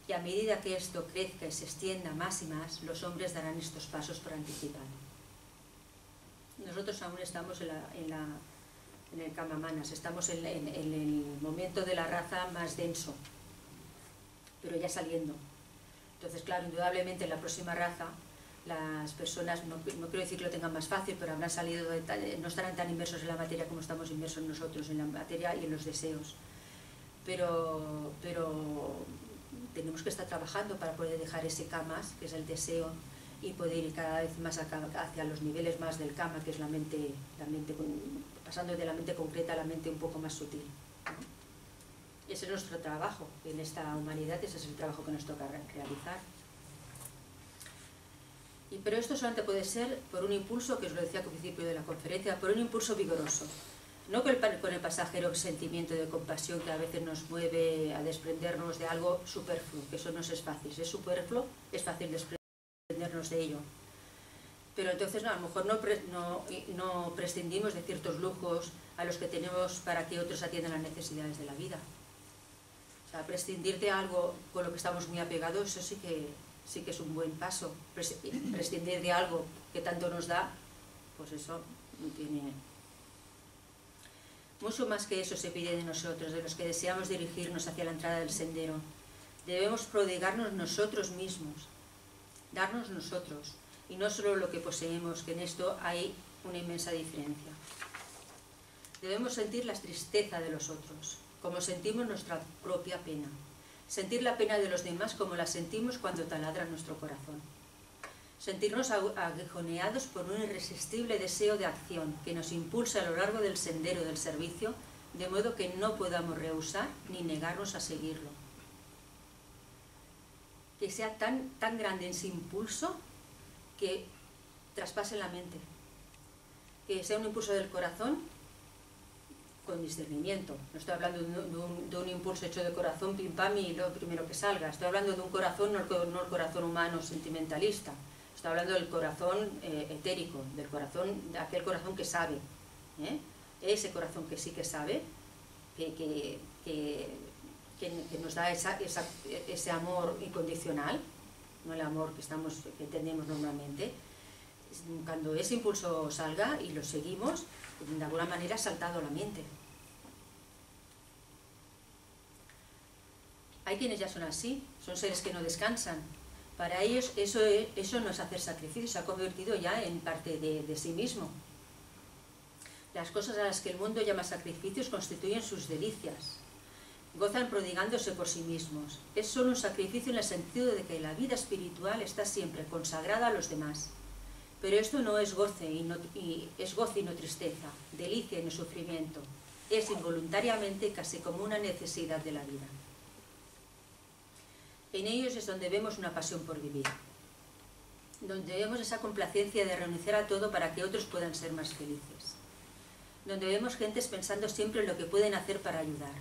Y a medida que esto crezca y se extienda más y más, los hombres darán estos pasos por anticipado. Nosotros aún estamos en el Kamamanas, estamos en el momento de la raza más denso, pero ya saliendo. Entonces, claro, indudablemente en la próxima raza, las personas, no quiero decir que lo tengan más fácil, pero habrán salido, no estarán tan inmersos en la materia como estamos inmersos nosotros en la materia y en los deseos. Pero tenemos que estar trabajando para poder dejar ese kamas, que es el deseo, y poder ir cada vez más hacia los niveles más del kama, que es la mente pasando de la mente concreta a la mente un poco más sutil, ¿no? Ese es nuestro trabajo en esta humanidad, ese es el trabajo que nos toca realizar. Pero esto solamente puede ser por un impulso, que os lo decía al principio de la conferencia, por un impulso vigoroso. No con el pasajero sentimiento de compasión que a veces nos mueve a desprendernos de algo superfluo, que eso no es fácil. Si es superfluo, es fácil desprendernos de ello. Pero entonces a lo mejor no prescindimos de ciertos lujos a los que tenemos para que otros atiendan las necesidades de la vida. O sea, prescindir de algo con lo que estamos muy apegados, eso sí que es un buen paso. Prescindir de algo que tanto nos da, pues eso no tiene... Mucho más que eso se pide de nosotros, de los que deseamos dirigirnos hacia la entrada del sendero. Debemos prodigarnos nosotros mismos, darnos nosotros, y no solo lo que poseemos, que en esto hay una inmensa diferencia. Debemos sentir la tristeza de los otros, como sentimos nuestra propia pena. Sentir la pena de los demás como la sentimos cuando taladra nuestro corazón. Sentirnos aguijoneados por un irresistible deseo de acción que nos impulsa a lo largo del sendero del servicio, de modo que no podamos rehusar ni negarnos a seguirlo. Que sea tan grande ese impulso que traspase la mente. Que sea un impulso del corazón con discernimiento. No estoy hablando de un impulso hecho de corazón, pim pam, y lo primero que salga. Estoy hablando de un corazón, no el corazón humano sentimentalista. Estoy hablando del corazón etérico, de aquel corazón que sabe, ese corazón que sí que sabe, que nos da ese amor incondicional, no el amor que entendemos normalmente. Cuando ese impulso salga y lo seguimos, de alguna manera ha saltado la mente. Hay quienes ya son así, son seres que no descansan. Para ellos eso no es hacer sacrificio, se ha convertido ya en parte de sí mismo. Las cosas a las que el mundo llama sacrificios constituyen sus delicias. Gozan prodigándose por sí mismos. Es solo un sacrificio en el sentido de que la vida espiritual está siempre consagrada a los demás. Pero esto no es goce es goce y no tristeza, delicia y no sufrimiento. Es involuntariamente casi como una necesidad de la vida. En ellos es donde vemos una pasión por vivir, donde vemos esa complacencia de renunciar a todo para que otros puedan ser más felices, donde vemos gentes pensando siempre en lo que pueden hacer para ayudar,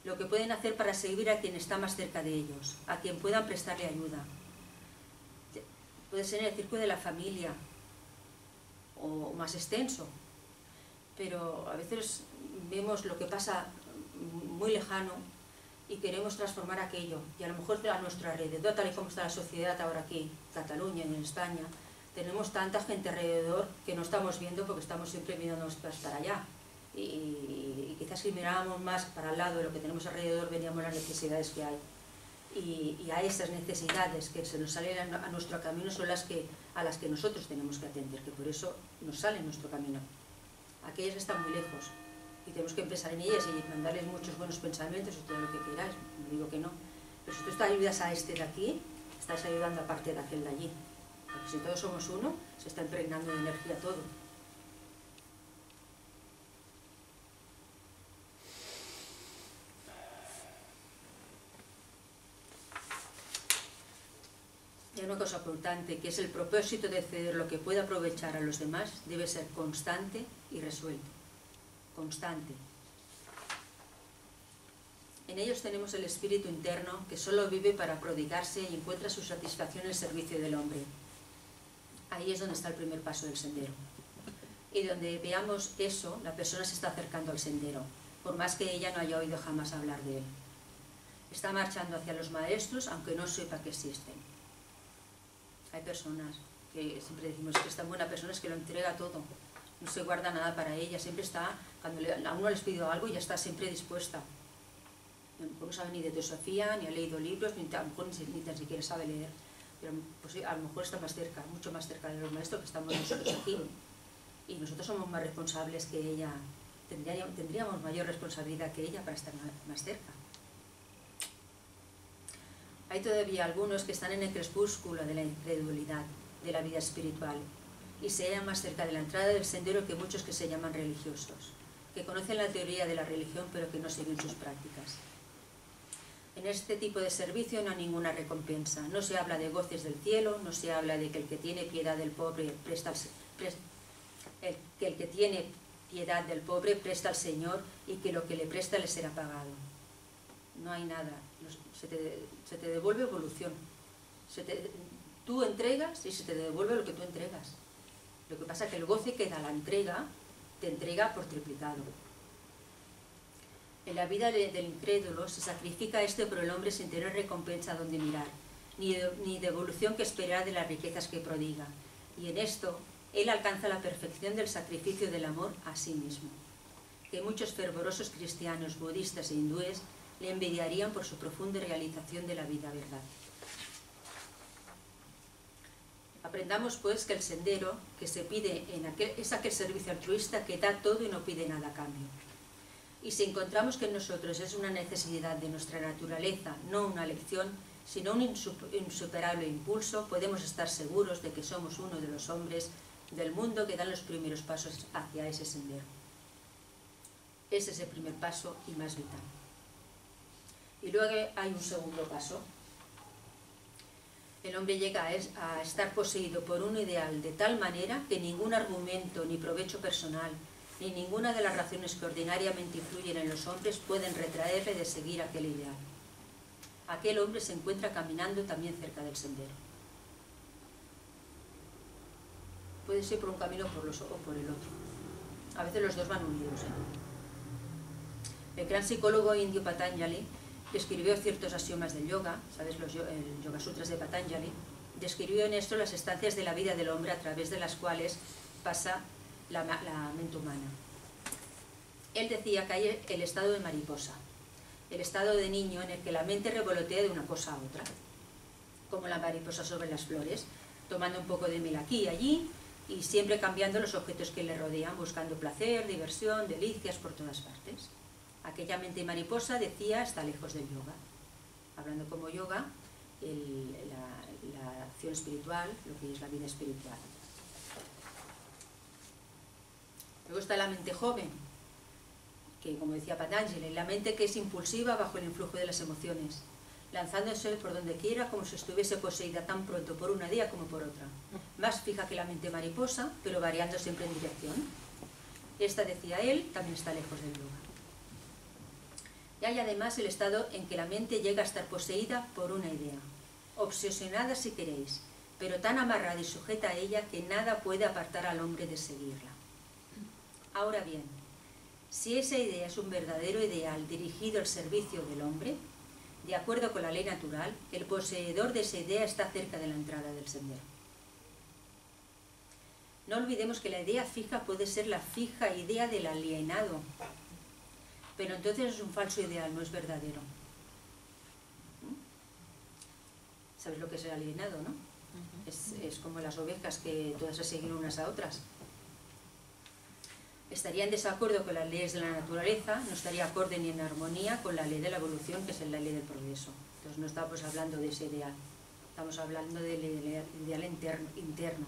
lo que pueden hacer para servir a quien está más cerca de ellos, a quien puedan prestarle ayuda. Puede ser en el círculo de la familia o más extenso, pero a veces vemos lo que pasa muy lejano y queremos transformar aquello, y a lo mejor a nuestro alrededor, tal y como está la sociedad ahora aquí, Cataluña, en España, tenemos tanta gente alrededor que no estamos viendo porque estamos siempre mirándonos para allá, y quizás si mirábamos más para el lado de lo que tenemos alrededor, veríamos las necesidades que hay, y a esas necesidades que se nos salen a nuestro camino son a las que nosotros tenemos que atender, que por eso nos sale en nuestro camino. Aquellas que están muy lejos, y tenemos que empezar en ellas y mandarles muchos buenos pensamientos y todo lo que queráis, no digo que no, pero si tú te ayudas a este de aquí, estás ayudando a parte de aquel de allí, porque si todos somos uno, se está impregnando de energía todo. Y hay una cosa importante, que es el propósito de ceder lo que pueda aprovechar a los demás, debe ser constante y resuelto. Constante. En ellos tenemos el espíritu interno que solo vive para prodigarse y encuentra su satisfacción en el servicio del hombre. Ahí es donde está el primer paso del sendero. Y donde veamos eso, la persona se está acercando al sendero, por más que ella no haya oído jamás hablar de él. Está marchando hacia los maestros, aunque no sepa que existen. Hay personas que siempre decimos que es tan buena persona, es que lo entrega todo. No se guarda nada para ella, siempre está, cuando a uno les pido algo, ya está siempre dispuesta. A lo mejor no sabe ni de teosofía, ni ha leído libros, ni a lo mejor ni tan siquiera sabe leer, pero pues, a lo mejor está más cerca, mucho más cerca de los maestros que estamos nosotros aquí. Y nosotros somos más responsables que ella, tendríamos mayor responsabilidad que ella para estar más cerca. Hay todavía algunos que están en el crepúsculo de la incredulidad, de la vida espiritual, y se hallan más cerca de la entrada del sendero que muchos que se llaman religiosos, que conocen la teoría de la religión pero que no siguen sus prácticas. En este tipo de servicio no hay ninguna recompensa, no se habla de goces del cielo, no se habla de que el que tiene piedad del pobre presta al Señor y que lo que le presta le será pagado. No hay nada, se te devuelve evolución, tú entregas y se te devuelve lo que tú entregas. Lo que pasa es que el goce que da la entrega, te entrega por triplicado. En la vida del incrédulo se sacrifica esto por el hombre sin tener recompensa donde mirar, ni devolución que esperar de las riquezas que prodiga. Y en esto, él alcanza la perfección del sacrificio del amor a sí mismo, que muchos fervorosos cristianos, budistas e hindúes le envidiarían por su profunda realización de la vida verdad. Aprendamos pues que el sendero que se pide es aquel servicio altruista que da todo y no pide nada a cambio. Y si encontramos que en nosotros es una necesidad de nuestra naturaleza, no una elección, sino un insuperable impulso, podemos estar seguros de que somos uno de los hombres del mundo que dan los primeros pasos hacia ese sendero. Ese es el primer paso y más vital. Y luego hay un segundo paso. El hombre llega a estar poseído por un ideal de tal manera que ningún argumento ni provecho personal, ni ninguna de las razones que ordinariamente influyen en los hombres pueden retraerle de seguir aquel ideal. Aquel hombre se encuentra caminando también cerca del sendero. Puede ser por un camino o por el otro. A veces los dos van unidos. El gran psicólogo indio Patanjali, que escribió ciertos axiomas del yoga, ¿sabes? El Yoga Sutras de Patanjali, describió en esto las estancias de la vida del hombre a través de las cuales pasa la mente humana. Él decía que hay el estado de mariposa, el estado de niño en el que la mente revolotea de una cosa a otra, como la mariposa sobre las flores, tomando un poco de miel aquí y allí, y siempre cambiando los objetos que le rodean, buscando placer, diversión, delicias por todas partes. Aquella mente mariposa, decía, está lejos del yoga. Hablando como yoga, la acción espiritual, lo que es la vida espiritual. Luego está la mente joven, que como decía Patanjali, la mente que es impulsiva bajo el influjo de las emociones, lanzándose por donde quiera como si estuviese poseída tan pronto por una idea como por otra. Más fija que la mente mariposa, pero variando siempre en dirección. Esta, decía él, también está lejos del yoga. Y hay además el estado en que la mente llega a estar poseída por una idea, obsesionada si queréis, pero tan amarrada y sujeta a ella que nada puede apartar al hombre de seguirla. Ahora bien, si esa idea es un verdadero ideal dirigido al servicio del hombre, de acuerdo con la ley natural, el poseedor de esa idea está cerca de la entrada del sendero. No olvidemos que la idea fija puede ser la fija idea del alienado, pero entonces es un falso ideal, no es verdadero. ¿Sabes lo que es el alienado, no? Es como las ovejas que todas se siguen unas a otras. Estaría en desacuerdo con las leyes de la naturaleza, no estaría acorde ni en armonía con la ley de la evolución, que es la ley del progreso. Entonces no estamos hablando de ese ideal, estamos hablando del ideal interno.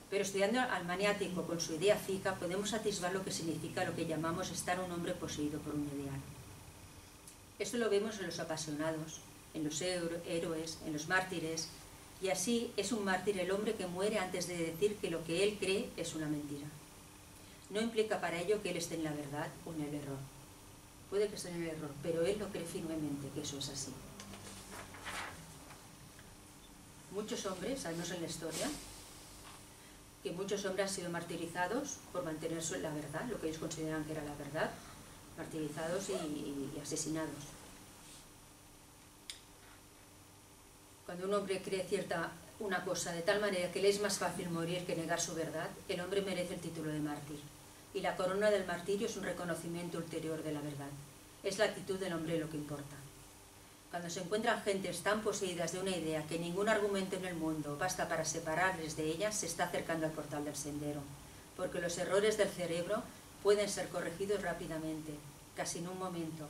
Pero estudiando al maniático con su idea fija, podemos atisbar lo que significa lo que llamamos estar un hombre poseído por un ideal. Esto lo vemos en los apasionados, en los héroes, en los mártires, y así es un mártir el hombre que muere antes de decir que lo que él cree es una mentira. No implica para ello que él esté en la verdad o en el error. Puede que esté en el error, pero él lo cree firmemente que eso es así. Muchos hombres, sabemos en la historia, que muchos hombres han sido martirizados por mantener la verdad, lo que ellos consideran que era la verdad, martirizados y asesinados. Cuando un hombre cree una cosa de tal manera que le es más fácil morir que negar su verdad, el hombre merece el título de mártir. Y la corona del martirio es un reconocimiento ulterior de la verdad. Es la actitud del hombre lo que importa. Cuando se encuentran gentes tan poseídas de una idea que ningún argumento en el mundo basta para separarles de ellas, se está acercando al portal del sendero, porque los errores del cerebro pueden ser corregidos rápidamente, casi en un momento,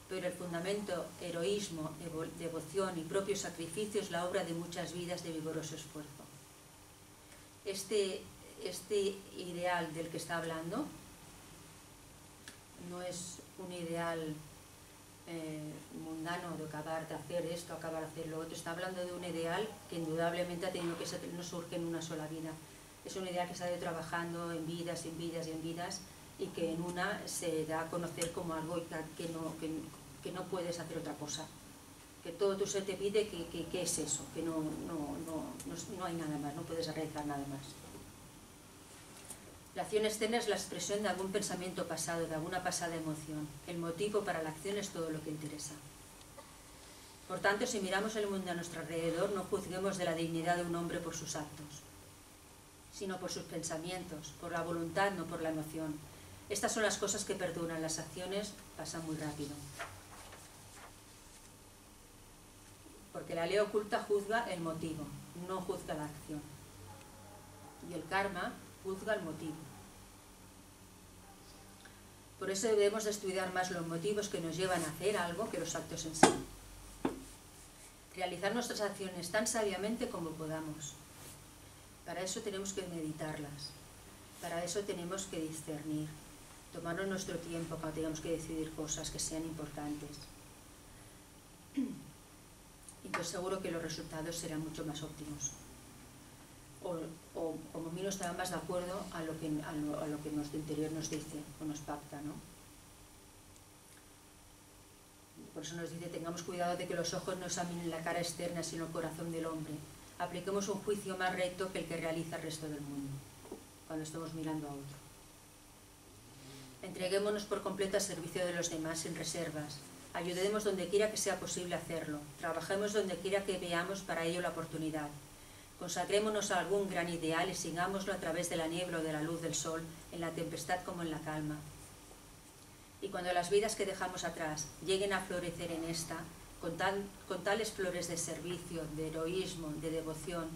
pero el fundamento, heroísmo, devoción y propio sacrificio es la obra de muchas vidas de vigoroso esfuerzo. Este ideal del que está hablando no es un ideal mundano de acabar de hacer esto, acabar de hacer lo otro. Está hablando de un ideal que indudablemente ha tenido que ser, no surge en una sola vida. Es un ideal que se ha ido trabajando en vidas, en vidas y en vidas, y que en una se da a conocer como algo que no puedes hacer otra cosa. Que todo tu ser te pide que es eso, que no hay nada más, no puedes realizar nada más. La acción externa es la expresión de algún pensamiento pasado, de alguna pasada emoción. El motivo para la acción es todo lo que interesa. Por tanto, si miramos el mundo a nuestro alrededor, no juzguemos de la dignidad de un hombre por sus actos, sino por sus pensamientos, por la voluntad, no por la emoción. Estas son las cosas que perduran, las acciones pasan muy rápido. Porque la ley oculta juzga el motivo, no juzga la acción. Y el karma juzga el motivo. Por eso debemos de estudiar más los motivos que nos llevan a hacer algo que los actos en sí. Realizar nuestras acciones tan sabiamente como podamos. Para eso tenemos que meditarlas. Para eso tenemos que discernir. Tomarnos nuestro tiempo cuando tengamos que decidir cosas que sean importantes. Entonces seguro que los resultados serán mucho más óptimos. O como mínimo estarán más de acuerdo a lo que nuestro interior nos dice o nos pacta, ¿no? Por eso nos dice, tengamos cuidado de que los ojos no examinen la cara externa, sino el corazón del hombre. Apliquemos un juicio más recto que el que realiza el resto del mundo, cuando estemos mirando a otro. Entreguémonos por completo al servicio de los demás sin reservas. Ayudemos donde quiera que sea posible hacerlo. Trabajemos donde quiera que veamos para ello la oportunidad. Consagrémonos a algún gran ideal y sigámoslo a través de la niebla o de la luz del sol, en la tempestad como en la calma. Y cuando las vidas que dejamos atrás lleguen a florecer en esta, con tales flores de servicio, de heroísmo, de devoción,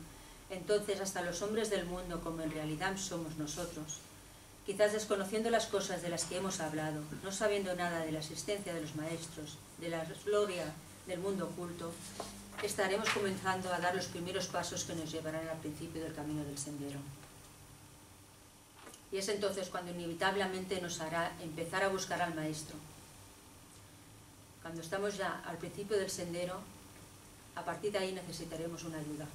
entonces hasta los hombres del mundo, como en realidad somos nosotros, quizás desconociendo las cosas de las que hemos hablado, no sabiendo nada de la existencia de los maestros, de la gloria del mundo oculto, estaremos comenzando a dar los primeros pasos que nos llevarán al principio del camino del sendero. Y es entonces cuando inevitablemente nos hará empezar a buscar al Maestro. Cuando estamos ya al principio del sendero, a partir de ahí necesitaremos una ayuda.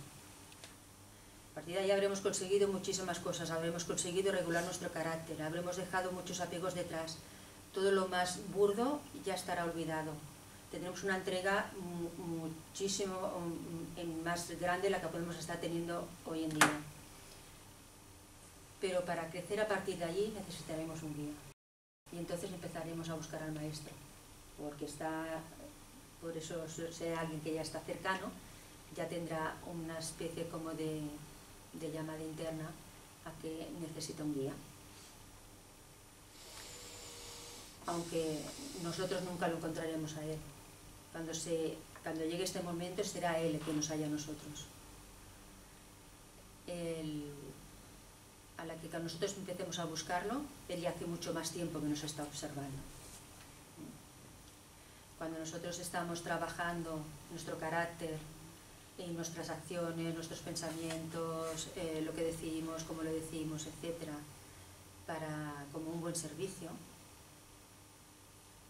A partir de ahí habremos conseguido muchísimas cosas, habremos conseguido regular nuestro carácter, habremos dejado muchos apegos detrás. Todo lo más burdo ya estará olvidado. Tendremos una entrega muchísimo más grande de la que podemos estar teniendo hoy en día. Pero para crecer a partir de allí necesitaremos un guía. Y entonces empezaremos a buscar al Maestro. Porque por eso sea alguien que ya está cercano, ya tendrá una especie como de llamada interna a que necesita un guía. Aunque nosotros nunca lo encontraremos a él. Cuando llegue este momento será él el que nos haya a nosotros. A la que cuando nosotros empecemos a buscarlo, él ya hace mucho más tiempo que nos está observando. Cuando nosotros estamos trabajando nuestro carácter y nuestras acciones, nuestros pensamientos, lo que decimos, cómo lo decimos, etc., como un buen servicio,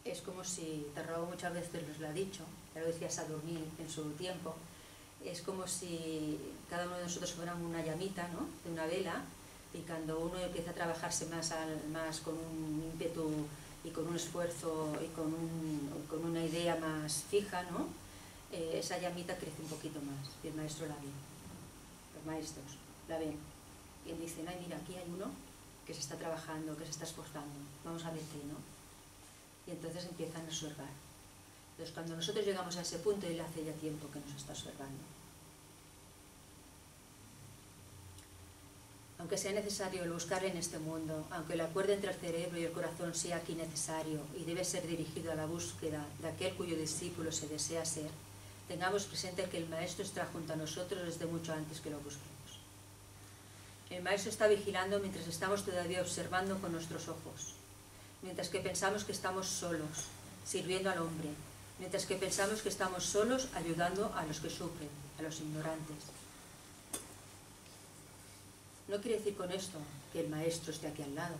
es como si, Tarragó muchas veces nos lo ha dicho, ya lo decía Sadurní en su tiempo, es como si cada uno de nosotros fuera una llamita, ¿no?, de una vela, y cuando uno empieza a trabajarse más con un ímpetu y con un esfuerzo y con una idea más fija, ¿no?, esa llamita crece un poquito más y el maestro la ve, los maestros la ven y dicen, ay, mira, aquí hay uno que se está trabajando, que se está esforzando, vamos a verte, ¿no? Y entonces empiezan a observar. Entonces cuando nosotros llegamos a ese punto, él hace ya tiempo que nos está observando. Aunque sea necesario el buscarle en este mundo, aunque el acuerdo entre el cerebro y el corazón sea aquí necesario y debe ser dirigido a la búsqueda de aquel cuyo discípulo se desea ser, tengamos presente que el Maestro está junto a nosotros desde mucho antes que lo busquemos. El Maestro está vigilando mientras estamos todavía observando con nuestros ojos, mientras que pensamos que estamos solos, sirviendo al hombre, mientras que pensamos que estamos solos ayudando a los que sufren, a los ignorantes. No quiere decir con esto que el Maestro esté aquí al lado.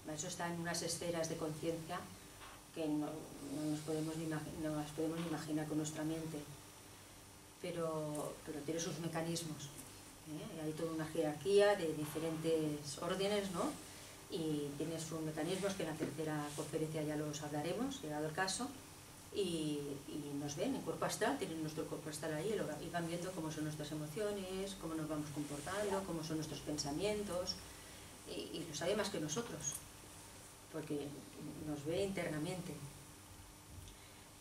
El Maestro está en unas esferas de conciencia que no las podemos ni imaginar con nuestra mente, pero tiene sus mecanismos. Hay toda una jerarquía de diferentes órdenes, ¿no?, y tiene sus mecanismos que en la tercera conferencia ya los hablaremos, llegado el caso, y nos ven en cuerpo astral, tienen nuestro cuerpo astral ahí y van viendo cómo son nuestras emociones, cómo nos vamos comportando, cómo son nuestros pensamientos, y lo sabe más que nosotros, porque nos ve internamente.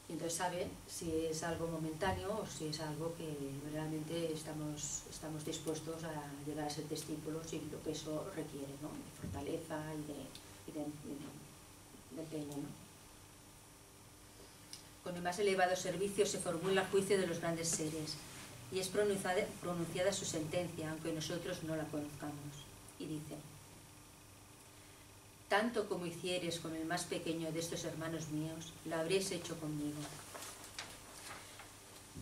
Y entonces sabe si es algo momentáneo o si es algo que realmente estamos dispuestos a llegar a ser discípulos y lo que eso requiere, ¿no?, de fortaleza y de empeño, ¿no? Con el más elevado servicio se formula el juicio de los grandes seres y es pronunciada su sentencia, aunque nosotros no la conozcamos. Y dice: tanto como hicieres con el más pequeño de estos hermanos míos, lo habréis hecho conmigo.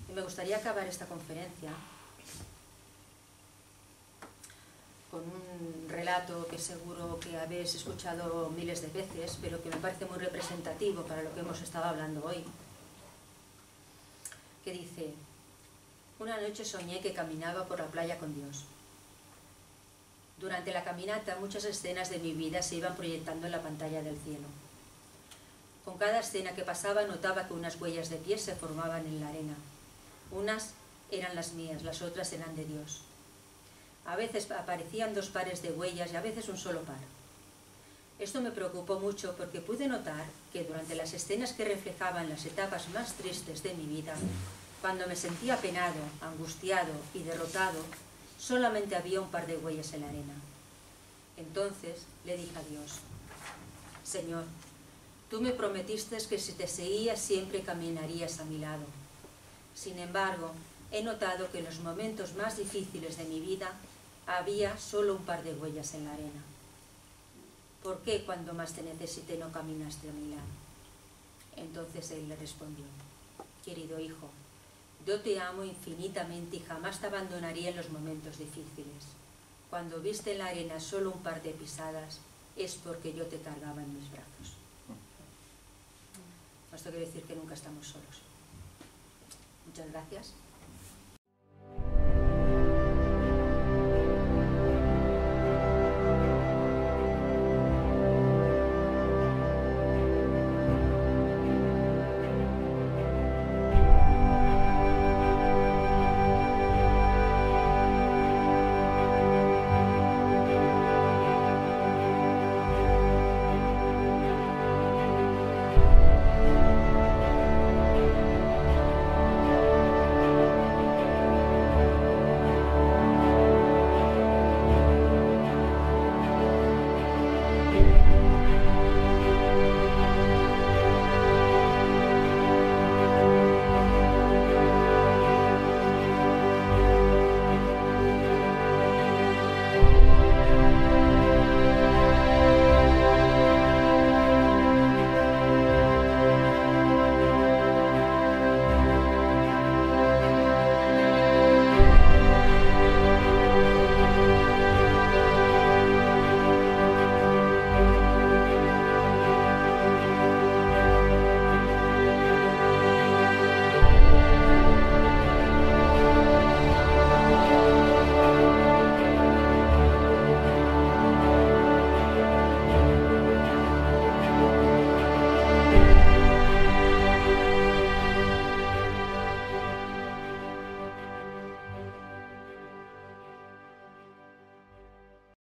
Y me gustaría acabar esta conferencia con un relato que seguro que habéis escuchado miles de veces, pero que me parece muy representativo para lo que hemos estado hablando hoy. Que dice: una noche soñé que caminaba por la playa con Dios. Durante la caminata muchas escenas de mi vida se iban proyectando en la pantalla del cielo. Con cada escena que pasaba notaba que unas huellas de pies se formaban en la arena. Unas eran las mías, las otras eran de Dios. A veces aparecían 2 pares de huellas y a veces un solo par. Esto me preocupó mucho porque pude notar que durante las escenas que reflejaban las etapas más tristes de mi vida, cuando me sentía apenado, angustiado y derrotado, solamente había un par de huellas en la arena. Entonces le dije a Dios: Señor, tú me prometiste que si te seguía siempre caminarías a mi lado. Sin embargo, he notado que en los momentos más difíciles de mi vida había solo un par de huellas en la arena. ¿Por qué cuando más te necesité no caminaste a mi lado? Entonces él le respondió, querido hijo, yo te amo infinitamente y jamás te abandonaría en los momentos difíciles. Cuando viste en la arena solo un par de pisadas, es porque yo te cargaba en mis brazos. Esto quiere decir que nunca estamos solos. Muchas gracias.